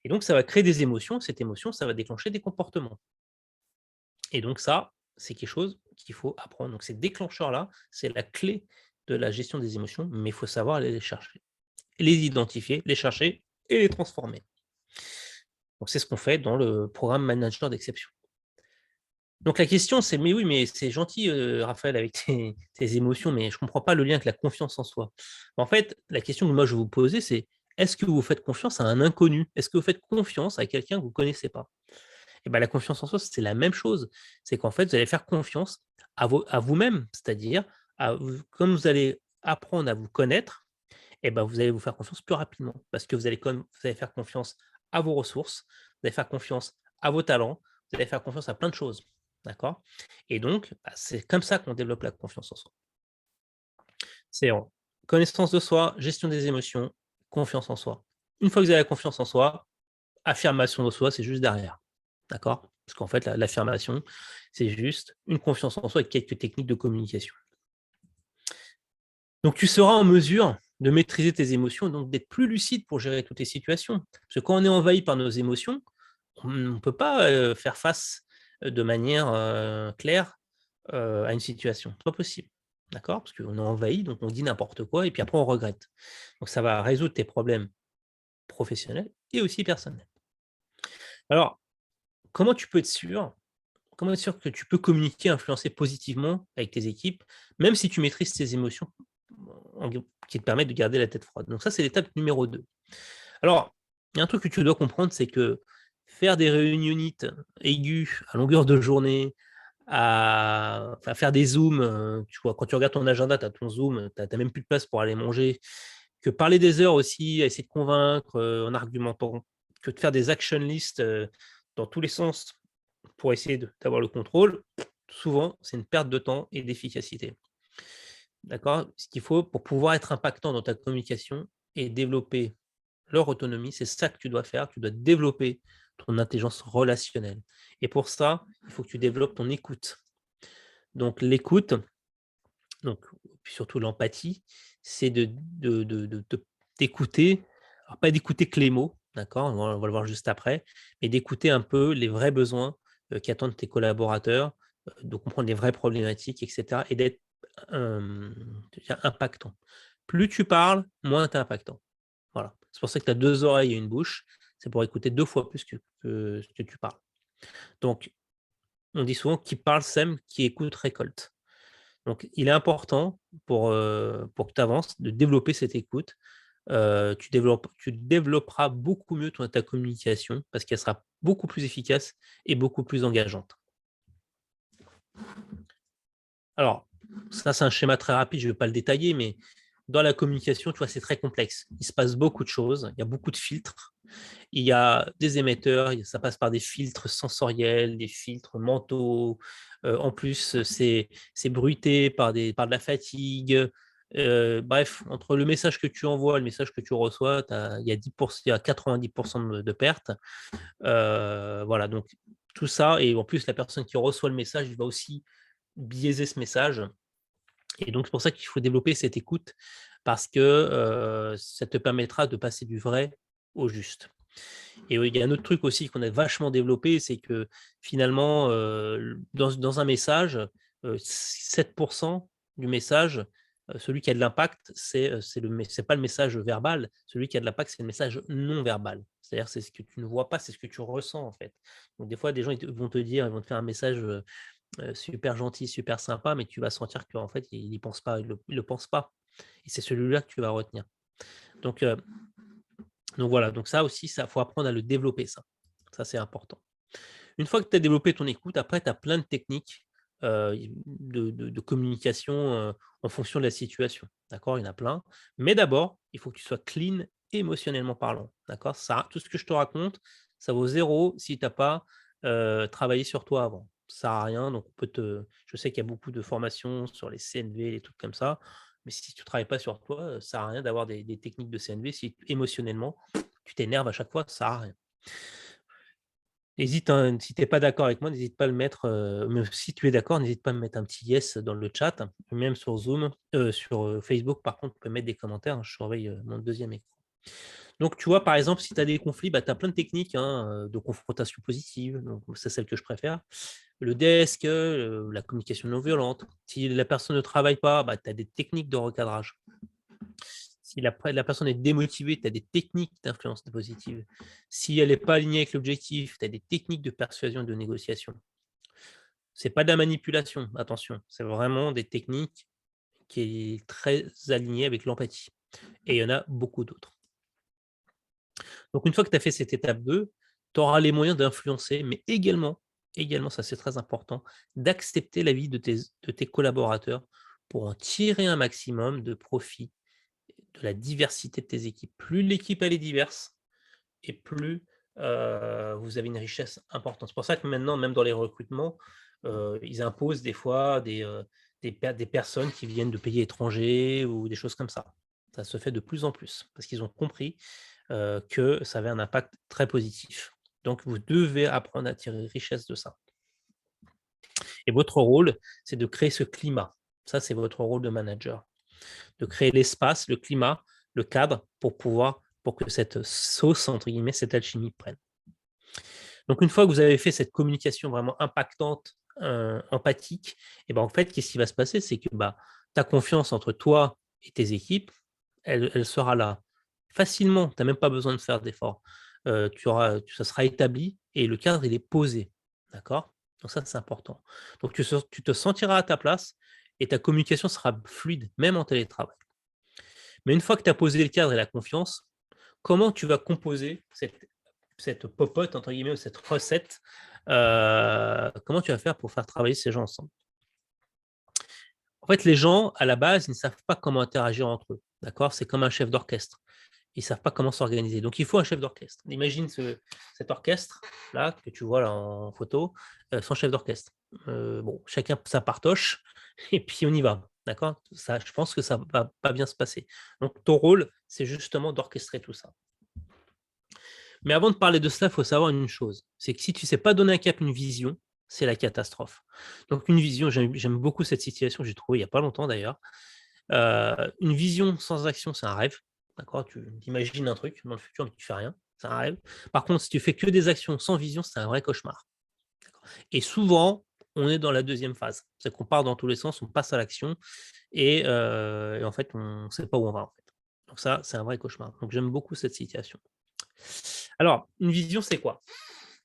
Et donc ça va créer des émotions, cette émotion, ça va déclencher des comportements. Et donc ça, c'est quelque chose qu'il faut apprendre. Donc ces déclencheurs-là, c'est la clé de la gestion des émotions, mais il faut savoir aller les chercher, les identifier, les chercher et les transformer. Donc c'est ce qu'on fait dans le programme Manager d'exception. Donc la question c'est: «Mais oui, mais c'est gentil, Raphaël, avec tes émotions, mais je ne comprends pas le lien avec la confiance en soi». En fait, la question que moi je vais vous poser, c'est: est-ce que vous faites confiance à un inconnu? Est-ce que vous faites confiance à quelqu'un que vous ne connaissez pas? Et ben la confiance en soi, c'est la même chose. C'est qu'en fait, vous allez faire confiance à vous-même, c'est-à-dire comme vous allez apprendre à vous connaître, et ben vous allez vous faire confiance plus rapidement. Parce que vous allez faire confiance à vos ressources, vous allez faire confiance à vos talents, vous allez faire confiance à plein de choses. D'accord? Et donc, c'est comme ça qu'on développe la confiance en soi. C'est en connaissance de soi, gestion des émotions, confiance en soi. Une fois que vous avez la confiance en soi, affirmation de soi, c'est juste derrière. D'accord? Parce qu'en fait, l'affirmation, c'est juste une confiance en soi avec quelques techniques de communication. Donc tu seras en mesure de maîtriser tes émotions et donc d'être plus lucide pour gérer toutes les situations. Parce que quand on est envahi par nos émotions, on ne peut pas, faire face, de manière, claire, à une situation. C'est pas possible. D'accord? Parce qu'on est envahi, donc on dit n'importe quoi et puis après on regrette. Donc ça va résoudre tes problèmes professionnels et aussi personnels. Alors, comment tu peux être sûr comment être sûr que tu peux communiquer, influencer positivement avec tes équipes, même si tu maîtrises tes émotions en qui te permettent de garder la tête froide? Donc ça, c'est l'étape numéro 2. Alors, il y a un truc que tu dois comprendre, c'est que faire des réunionites aiguës à longueur de journée, faire des zooms, tu vois? Quand tu regardes ton agenda, tu as ton zoom, tu as même plus de place pour aller manger, que parler des heures aussi, à essayer de convaincre, en argumentant, que de faire des action lists, dans tous les sens pour essayer d'avoir le contrôle, souvent, c'est une perte de temps et d'efficacité. D'accord? Ce qu'il faut pour pouvoir être impactant dans ta communication et développer leur autonomie, c'est ça que tu dois faire. Tu dois développer ton intelligence relationnelle. Et pour ça, il faut que tu développes ton écoute. Donc l'écoute, donc puis surtout l'empathie, c'est d'écouter, alors pas d'écouter que les mots, d'accord? On va le voir juste après, mais d'écouter un peu les vrais besoins, qu'attendent tes collaborateurs, de comprendre les vraies problématiques et cetera et d'être, je veux dire impactant. Plus tu parles, moins tu es impactant. Voilà. C'est pour ça que tu as 2 oreilles et une bouche, c'est pour écouter 2 fois plus que ce que tu parles. Donc on dit souvent: «Qui parle sème, qui écoute récolte». Donc il est important pour que tu avances de développer cette écoute. Tu développeras beaucoup mieux ta communication parce qu'elle sera beaucoup plus efficace et beaucoup plus engageante. Alors, ça, c'est un schéma très rapide, je ne vais pas le détailler, mais dans la communication, tu vois, c'est très complexe. Il se passe beaucoup de choses, il y a beaucoup de filtres. Il y a des émetteurs, ça passe par des filtres sensoriels, des filtres mentaux. En plus, c'est bruité par de la fatigue. Bref, entre le message que tu envoies et le message que tu reçois, il y a 90 de pertes. Voilà, donc tout ça et en plus la personne qui reçoit le message, il va aussi biaiser ce message et donc c'est pour ça qu'il faut développer cette écoute parce que, ça te permettra de passer du vrai au juste. Et il y a un autre truc aussi qu'on a vachement développé, c'est que finalement, dans un message, 7 du message, celui qui a de l'impact, c'est pas le message verbal, celui qui a de l'impact, c'est le message non verbal. C'est-à-dire, c'est ce que tu ne vois pas, c'est ce que tu ressens, en fait. Donc des fois, des gens, ils vont te faire un message, super gentil, super sympa, mais tu vas sentir qu'en fait, il y pense pas, il le pense pas et c'est celui-là que tu vas retenir. Donc Donc voilà, donc ça aussi, il faut apprendre à le développer ça. Ça, c'est important. Une fois que tu as développé ton écoute, après tu as plein de techniques, de communication, en fonction de la situation, d'accord? Il y en a plein. Mais d'abord, il faut que tu sois clean émotionnellement parlant, d'accord? Ça, tout ce que je te raconte, ça vaut zéro si tu as pas, travaillé sur toi avant. Ça sert à rien, donc on peut te je sais qu'il y a beaucoup de formations sur les CNV, les trucs comme ça, mais si tu travailles pas sur toi, ça sert à rien d'avoir des techniques de CNV si émotionnellement, tu t'énerves à chaque fois, ça sert à rien. Hésite, hein, si tu es pas d'accord avec moi, n'hésite pas à le mettre, mais si tu es d'accord, n'hésite pas à me mettre un petit yes dans le chat, même sur Zoom, sur, Facebook par contre, tu peux mettre des commentaires, hein, je surveille, mon deuxième écran. Donc tu vois, par exemple, si tu as des conflits, bah, tu as plein de techniques, hein, de confrontation positive, donc c'est celle que je préfère. Le desk, la communication non violente. Si la personne ne travaille pas, bah, tu as des techniques de recadrage. Si la personne est démotivée, tu as des techniques d'influence positive. Si elle n'est pas alignée avec l'objectif, tu as des techniques de persuasion et de négociation. C'est pas de la manipulation, attention, c'est vraiment des techniques qui est très alignées avec l'empathie et il y en a beaucoup d'autres. Donc une fois que tu as fait cette étape 2, tu auras les moyens d'influencer, mais également, ça c'est très important, d'accepter l'avis de tes collaborateurs pour en tirer un maximum de profit de la diversité de tes équipes. Plus l'équipe elle est diverse et plus, vous avez une richesse importante. C'est pour ça que maintenant, même dans les recrutements, ils imposent des fois des personnes qui viennent de pays étrangers ou des choses comme ça. Ça se fait de plus en plus parce qu'ils ont compris, que ça avait un impact très positif. Donc vous devez apprendre à tirer richesse de ça et votre rôle, c'est de créer ce climat. Ça, c'est votre rôle de manager, de créer l'espace, le climat, le cadre pour que cette «sauce» entre guillemets, cette alchimie prenne. Donc une fois que vous avez fait cette communication vraiment impactante, empathique, et ben, en fait, qu'est-ce qui va se passer? C'est que, bah, ta confiance entre toi et tes équipes, elle sera là facilement, tu as même pas besoin de faire d'efforts. Ça sera établi et le cadre, il est posé, d'accord? Donc ça, c'est important. Donc tu te sentiras à ta place et ta communication sera fluide, même en télétravail. Mais une fois que tu as posé le cadre et la confiance, comment tu vas composer cette «popote» entre guillemets ou cette recette, comment tu vas faire pour faire travailler ces gens ensemble? En fait, les gens, à la base, ils ne savent pas comment interagir entre eux, d'accord? C'est comme un chef d'orchestre. Ils ne savent pas comment s'organiser. Donc il faut un chef d'orchestre. Imagine cet orchestre-là que tu vois là en photo, son chef d'orchestre. Bon, chacun sa partoche et puis on y va, d'accord? Ça, je pense que ça va pas bien se passer. Donc ton rôle, c'est justement d'orchestrer tout ça. Mais avant de parler de cela, il faut savoir une chose, c'est que si tu ne sais pas donner un cap, une vision, c'est la catastrophe. Donc une vision, j'aime beaucoup cette situation, j'ai trouvé il y a pas longtemps d'ailleurs. Une vision sans action, c'est un rêve, d'accord? Tu imagines un truc dans le futur, mais tu fais rien, c'est un rêve. Par contre, si tu fais que des actions sans vision, c'est un vrai cauchemar, d'accord? Et souvent, on est dans la deuxième phase. C'est qu'on part dans tous les sens, on passe à l'action et en fait, on ne sait pas où on va, en fait. Donc ça, c'est un vrai cauchemar. Donc j'aime beaucoup cette situation. Alors, une vision, c'est quoi?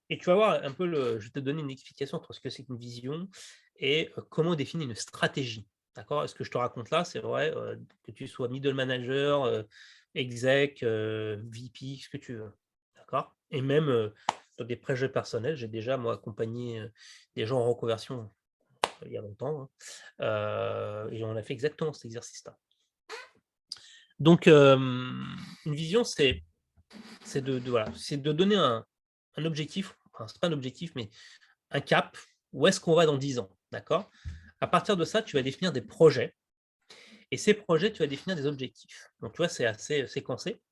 Et tu vas voir un peu je vais te donner une explication entre ce que c'est qu'une vision et comment définir une stratégie. D'accord? Et ce que je te raconte là, c'est vrai, que tu sois middle manager, exec, VP, ce que tu veux. D'accord? Et même, dans des projets personnels, j'ai déjà moi accompagné, des gens en reconversion, il y a longtemps, hein, et on a fait exactement cet exercice-là. Donc, une vision, c'est de voilà, c'est de donner un objectif, enfin, c'est pas un objectif, mais un cap, où est-ce qu'on va dans 10 ans, d'accord? À partir de ça, tu vas définir des projets et ces projets, tu vas définir des objectifs. Donc tu vois, c'est assez, séquencé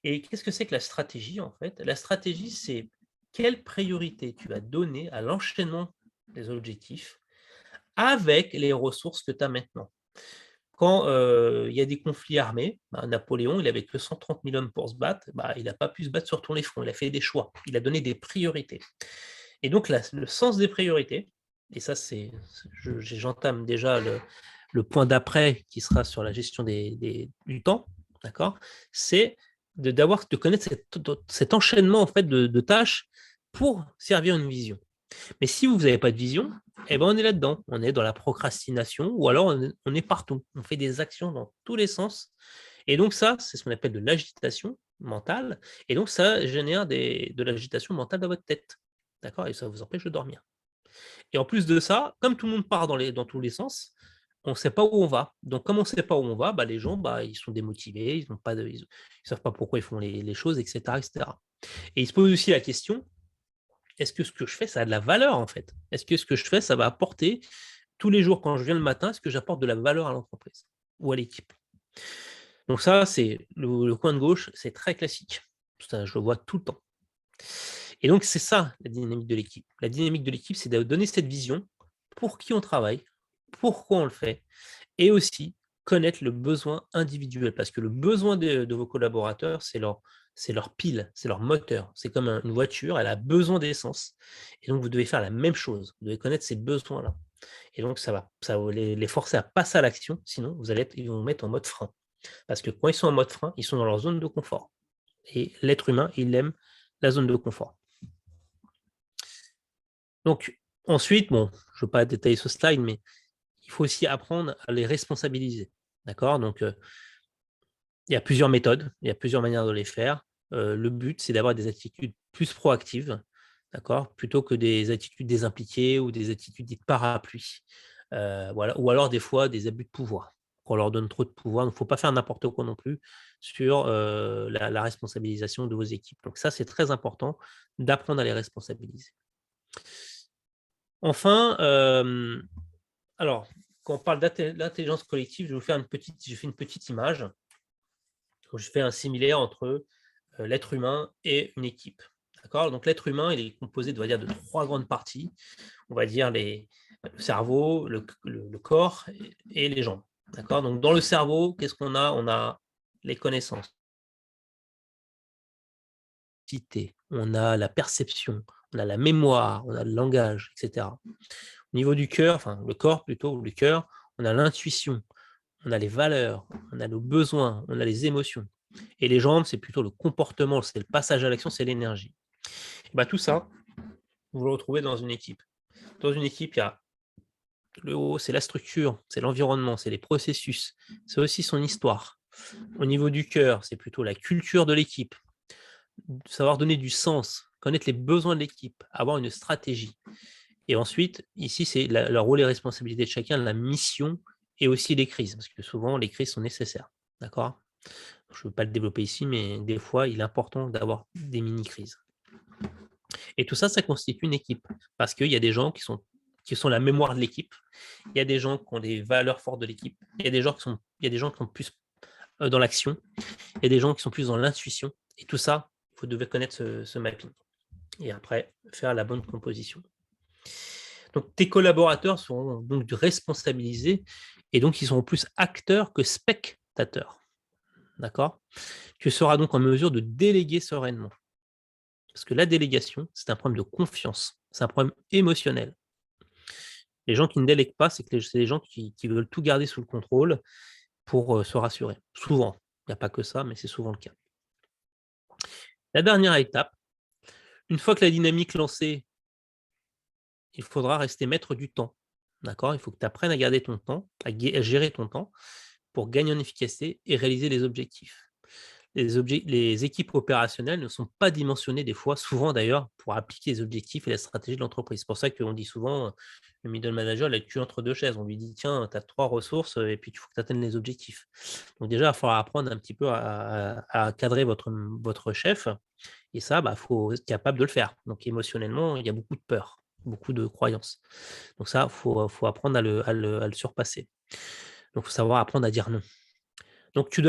et qu'est-ce que c'est que la stratégie, en fait? La stratégie, c'est quelle priorité tu vas donner à l'enchaînement des objectifs avec les ressources que tu as maintenant. Quand, il y a des conflits armés, bah, Napoléon, il avait que 130 000 hommes pour se battre, bah, il n'a pas pu se battre sur tous les fronts, il a fait des choix, il a donné des priorités. Et donc le sens des priorités, et ça j'entame déjà le point d'après qui sera sur la gestion du temps, d'accord? C'est de connaître cet enchaînement en fait de tâches pour servir une vision. Mais si vous n'avez pas de vision, eh ben on est là-dedans, on est dans la procrastination ou alors on est partout, on fait des actions dans tous les sens et donc ça, c'est ce qu'on appelle de l'agitation mentale, et donc ça génère de l'agitation mentale dans votre tête, d'accord? Et ça vous empêche de dormir. Et en plus de ça, comme tout le monde part dans tous les sens, on ne sait pas où on va. Donc comme on ne sait pas où on va, bah, les gens, bah, ils sont démotivés, ils savent pas pourquoi ils font les choses, et cetera, et cetera. Et ils se posent aussi la question: «Est-ce que ce que je fais, ça a de la valeur, en fait? Est-ce que ce que je fais, ça va apporter tous les jours quand je viens le matin, est-ce que j'apporte de la valeur à l'entreprise ou à l'équipe?» Donc ça, c'est le coin de gauche, c'est très classique. Ça, je le vois tout le temps. Et donc c'est ça la dynamique de l'équipe. La dynamique de l'équipe, c'est de donner cette vision, pour qui on travaille, pourquoi on le fait, et aussi connaître le besoin individuel. Parce que le besoin de vos collaborateurs, c'est leur pile, c'est leur moteur. C'est comme une voiture, elle a besoin d'essence. Et donc vous devez faire la même chose. Vous devez connaître ces besoins-là. Et donc ça va les forcer à passer à l'action, sinon ils vont mettre en mode frein. Parce que quand ils sont en mode frein, ils sont dans leur zone de confort. Et l'être humain, il aime la zone de confort. Donc ensuite, bon, je ne veux pas détailler ce slide, mais il faut aussi apprendre à les responsabiliser. D'accord? Donc, il y a plusieurs méthodes, il y a plusieurs manières de les faire. Le but, c'est d'avoir des attitudes plus proactives, d'accord? Plutôt que des attitudes désimpliquées ou des attitudes dites parapluie. Voilà. Ou alors des fois des abus de pouvoir. Qu'on leur donne trop de pouvoir. Il ne faut pas faire n'importe quoi non plus sur la responsabilisation de vos équipes. Donc ça, c'est très important d'apprendre à les responsabiliser. Enfin, alors, quand on parle d'intelligence collective, je vais vous faire j'ai fait une petite image. Donc, je fais un similaire entre l'être humain et une équipe. D'accord? Donc l'être humain, il est composé, on va dire, de 3 grandes parties. On va dire le cerveau, le corps et les jambes. D'accord? Donc dans le cerveau, qu'est-ce qu'on a? On a les connaissances, on a la perception, on a la mémoire, on a le langage, etc. Au niveau du cœur, enfin le corps plutôt, le cœur, on a l'intuition, on a les valeurs, on a nos besoins, on a les émotions. Et les jambes, c'est plutôt le comportement, c'est le passage à l'action, c'est l'énergie. Et bah, tout ça, vous le retrouvez dans une équipe. Dans une équipe, il y a le haut, c'est la structure, c'est l'environnement, c'est les processus, c'est aussi son histoire. Au niveau du cœur, c'est plutôt la culture de l'équipe, savoir donner du sens, connaître les besoins de l'équipe, avoir une stratégie. Et ensuite, ici, c'est le rôle et responsabilité de chacun, la mission et aussi les crises, parce que souvent, les crises sont nécessaires. D'accord? Je ne veux pas le développer ici, mais des fois, il est important d'avoir des mini-crises. Et tout ça, ça constitue une équipe, parce qu'il y a des gens qui sont la mémoire de l'équipe, il y a des gens qui ont des valeurs fortes de l'équipe, il y a des gens qui sont plus dans l'action, il y a des gens qui sont plus dans l'intuition, et tout ça, vous devez connaître ce mapping. Et après, faire la bonne composition. Donc, tes collaborateurs seront donc responsabilisés, et donc ils seront plus acteurs que spectateurs. D'accord? Tu seras donc en mesure de déléguer sereinement. Parce que la délégation, c'est un problème de confiance, c'est un problème émotionnel. Les gens qui ne délèguent pas, c'est les gens qui veulent tout garder sous le contrôle pour se rassurer. Souvent, il n'y a pas que ça, mais c'est souvent le cas. La dernière étape, une fois que la dynamique lancée, il faudra rester maître du temps. D'accord? Il faut que tu apprennes à garder ton temps, à gérer ton temps pour gagner en efficacité et réaliser les objectifs. Les équipes opérationnelles ne sont pas dimensionnées des fois, souvent d'ailleurs, pour appliquer les objectifs et la stratégie de l'entreprise. C'est pour ça qu'on dit souvent, le middle manager, il a le cul entre deux chaises. On lui dit, tiens, tu as 3 ressources et puis il faut que tu atteignes les objectifs. Donc déjà, il va falloir apprendre un petit peu à cadrer votre chef. Et ça, il faut être capable de le faire. Donc émotionnellement, il y a beaucoup de peur, beaucoup de croyances. Donc ça, faut apprendre à le surpasser. Donc il faut savoir apprendre à dire non. Donc,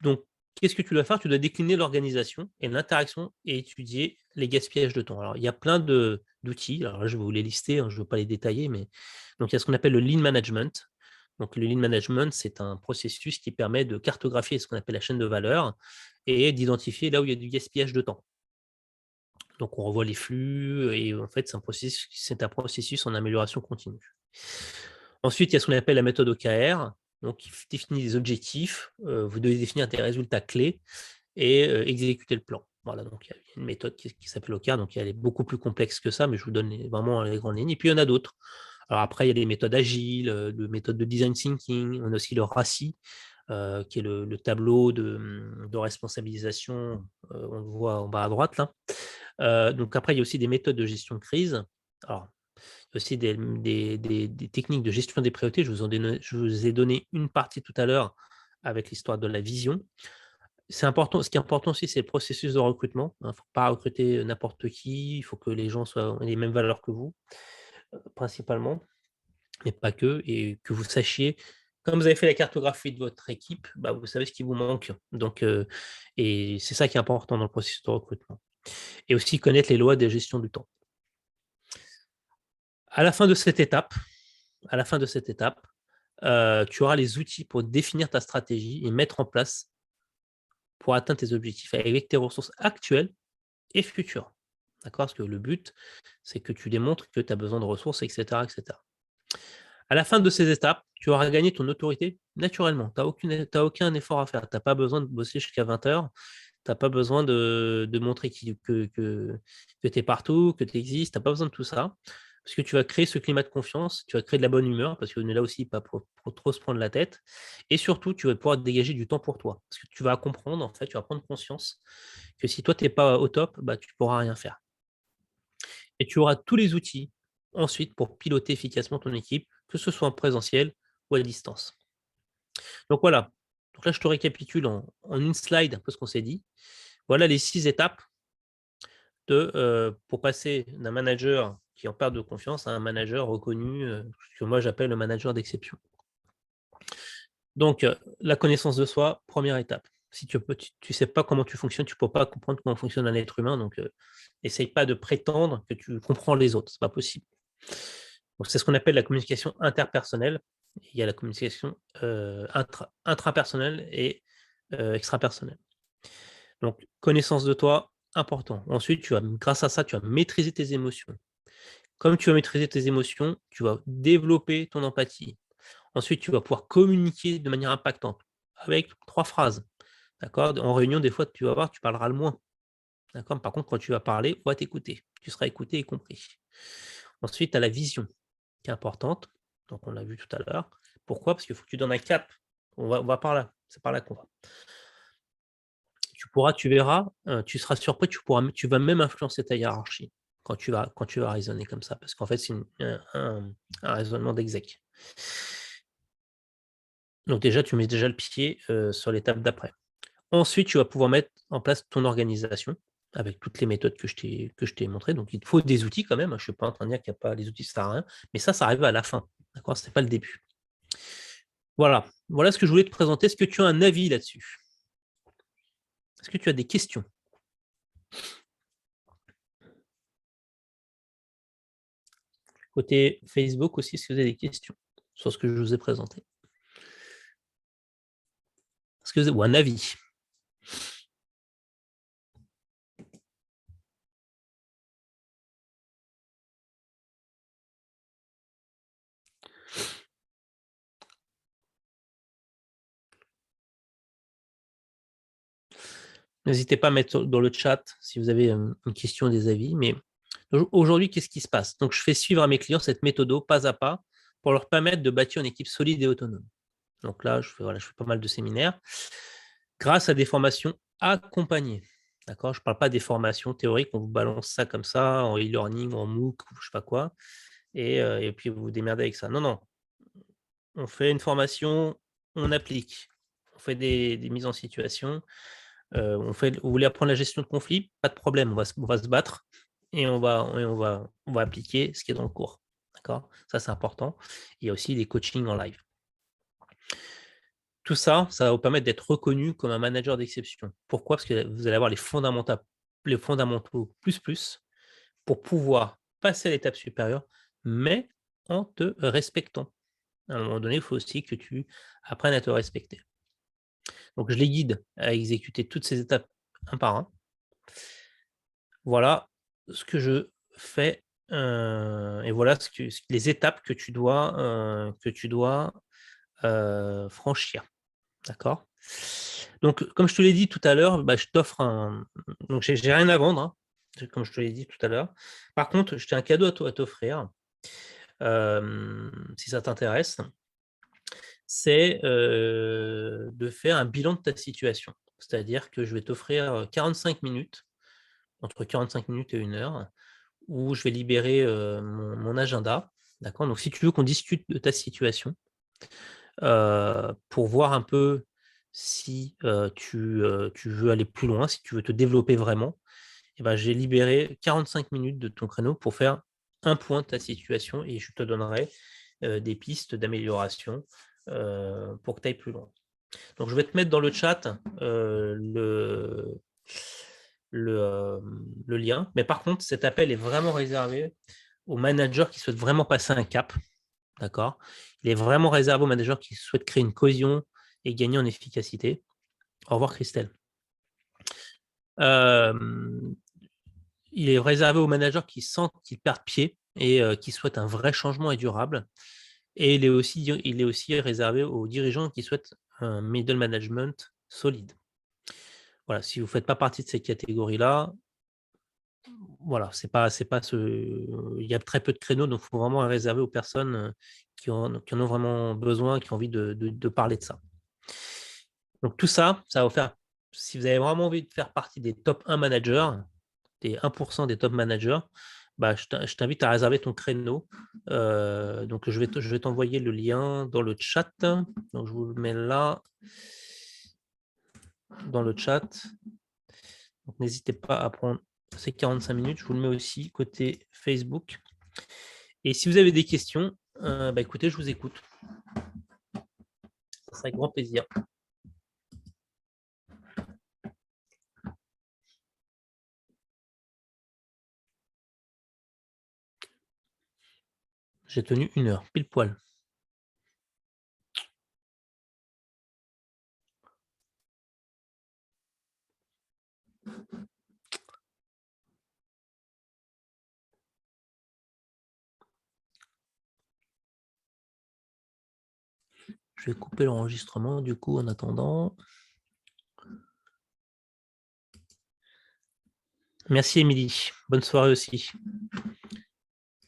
donc, qu'est-ce que tu dois faire? Tu dois décliner l'organisation et l'interaction et étudier les gaspillages de temps. Alors, il y a plein d'outils. Alors là, je vais vous les lister, hein, je ne veux pas les détailler, mais donc il y a ce qu'on appelle le lean management. Donc, le lean management, c'est un processus qui permet de cartographier ce qu'on appelle la chaîne de valeur et d'identifier là où il y a du gaspillage de temps. Donc, on revoit les flux et en fait, c'est un processus en amélioration continue. Ensuite, il y a ce qu'on appelle la méthode OKR. Donc, il définit des objectifs, vous devez définir des résultats clés et exécuter le plan. Voilà, donc il y a une méthode qui s'appelle OKR, donc elle est beaucoup plus complexe que ça, mais je vous donne vraiment les grandes lignes. Et puis, il y en a d'autres. Alors après, il y a des méthodes agiles, des méthodes de design thinking, on a aussi le RACI. qui est le tableau de responsabilisation, on le voit en bas à droite là. Donc après, il y a aussi des méthodes de gestion de crise. Alors, il y a aussi des techniques de gestion des priorités. Je vous ai donné une partie tout à l'heure avec l'histoire de la vision. C'est important. Ce qui est important aussi, c'est le processus de recrutement. Il ne faut pas recruter n'importe qui. Il faut que les gens aient les mêmes valeurs que vous, principalement, mais pas que. Et que vous sachiez, comme vous avez fait la cartographie de votre équipe, bah, vous savez ce qui vous manque. Donc, et c'est ça qui est important dans le processus de recrutement. Et aussi connaître les lois de gestion du temps. À la fin de cette étape, tu auras les outils pour définir ta stratégie et mettre en place pour atteindre tes objectifs avec tes ressources actuelles et futures. D'accord? Parce que le but, c'est que tu démontres que tu as besoin de ressources, etc., etc. À la fin de ces étapes, tu auras gagné ton autorité naturellement. Tu n'as aucun effort à faire. Tu n'as pas besoin de bosser jusqu'à 20 heures. Tu n'as pas besoin de montrer que tu es partout, que tu existes. Tu n'as pas besoin de tout ça. Parce que tu vas créer ce climat de confiance, tu vas créer de la bonne humeur, parce qu'on est là aussi pas pour trop se prendre la tête. Et surtout, tu vas pouvoir dégager du temps pour toi. Parce que tu vas comprendre, en fait, tu vas prendre conscience que si toi, tu n'es pas au top, bah, tu ne pourras rien faire. Et tu auras tous les outils ensuite pour piloter efficacement ton équipe, que ce soit en présentiel ou à distance. Donc voilà. Donc là, je te récapitule en une slide un peu ce qu'on s'est dit. Voilà les 6 étapes pour passer d'un manager qui est en perte de confiance à un manager reconnu, que moi j'appelle le manager d'exception. Donc, la connaissance de soi, première étape. Si tu ne sais pas comment tu fonctionnes, tu ne peux pas comprendre comment fonctionne un être humain, donc essaye pas de prétendre que tu comprends les autres, ce n'est pas possible. Donc, c'est ce qu'on appelle la communication interpersonnelle. Il y a la communication intrapersonnelle et extrapersonnelle. Donc, connaissance de toi, important. Ensuite, grâce à ça, tu vas maîtriser tes émotions. Comme tu vas maîtriser tes émotions, tu vas développer ton empathie. Ensuite, tu vas pouvoir communiquer de manière impactante avec 3 phrases. D'accord? En réunion, des fois, tu vas voir, tu parleras le moins. D'accord? Par contre, quand tu vas parler, on va t'écouter. Tu seras écouté et compris. Ensuite, tu as la vision qui est importante. Donc, on l'a vu tout à l'heure. Pourquoi? Parce qu'il faut que tu donnes un cap. On va par là. C'est par là qu'on va. Tu verras, tu seras surpris, tu vas même influencer ta hiérarchie quand tu vas raisonner comme ça. Parce qu'en fait, c'est un raisonnement d'exec. Donc déjà, tu mets déjà le pied sur l'étape d'après. Ensuite, tu vas pouvoir mettre en place ton organisation avec toutes les méthodes que je t'ai montrées. Donc, il te faut des outils quand même. Je ne suis pas en train de dire qu'il n'y a pas les outils, ça ne sert à rien. Mais ça arrive à la fin. D'accord? Ce n'est pas le début. Voilà. Voilà ce que je voulais te présenter. Est-ce que tu as un avis là-dessus? Est-ce que tu as des questions? Côté Facebook aussi, est-ce que vous avez des questions sur ce que je vous ai présenté? Ou un avis? N'hésitez pas à mettre dans le chat si vous avez une question, des avis. Mais aujourd'hui, qu'est-ce qui se passe? Donc, je fais suivre à mes clients cette méthode pas à pas pour leur permettre de bâtir une équipe solide et autonome. Donc là, je fais pas mal de séminaires grâce à des formations accompagnées. D'accord? Je ne parle pas des formations théoriques, on vous balance ça comme ça, en e-learning, en MOOC, ou je ne sais pas quoi, et puis vous vous démerdez avec ça. Non, non. On fait une formation, on applique. On fait des mises en situation. Vous voulez apprendre la gestion de conflits? Pas de problème, on va se battre et on va appliquer ce qui est dans le cours. D'accord? Ça, c'est important. Il y a aussi des coachings en live. Tout ça, ça va vous permettre d'être reconnu comme un manager d'exception. Pourquoi? Parce que vous allez avoir les fondamentaux plus pour pouvoir passer à l'étape supérieure, mais en te respectant. À un moment donné, il faut aussi que tu apprennes à te respecter. Donc, je les guide à exécuter toutes ces étapes un par un. Voilà ce que je fais, et voilà les étapes que tu dois franchir. D'accord? Donc, comme je te l'ai dit tout à l'heure, bah, je t'offre donc j'ai rien à vendre, hein, comme je te l'ai dit tout à l'heure. Par contre, j'ai un cadeau à t'offrir, si ça t'intéresse. c'est de faire un bilan de ta situation. C'est-à-dire que je vais t'offrir 45 minutes, entre 45 minutes et 1 heure, où je vais libérer mon agenda. D'accord. Donc, si tu veux qu'on discute de ta situation, pour voir un peu si tu veux aller plus loin, si tu veux te développer vraiment, et ben, j'ai libéré 45 minutes de ton créneau pour faire un point de ta situation et je te donnerai des pistes d'amélioration pour que tu ailles plus loin. Donc, je vais te mettre dans le chat le lien. Mais par contre, cet appel est vraiment réservé aux managers qui souhaitent vraiment passer un cap. D'accord. Il est vraiment réservé aux managers qui souhaitent créer une cohésion et gagner en efficacité. Au revoir, Christelle. Il est réservé aux managers qui sentent qu'ils perdent pied et qui souhaitent un vrai changement et durable. Et il est aussi réservé aux dirigeants qui souhaitent un middle management solide. Voilà, si vous ne faites pas partie de ces catégories-là, voilà, il y a très peu de créneaux, donc il faut vraiment réserver aux personnes qui en ont vraiment besoin, qui ont envie de parler de ça. Donc tout ça, ça va vous faire, si vous avez vraiment envie de faire partie des top 1 managers, des 1% des top managers, bah, je t'invite à réserver ton créneau. Donc je vais t'envoyer le lien dans le chat. Donc je vous le mets là, dans le chat. Donc n'hésitez pas à prendre ces 45 minutes. Je vous le mets aussi côté Facebook. Et si vous avez des questions, bah, écoutez, je vous écoute. Ça sera avec grand plaisir. J'ai tenu 1 heure, pile poil. Je vais couper l'enregistrement du coup en attendant. Merci Émilie. Bonne soirée aussi.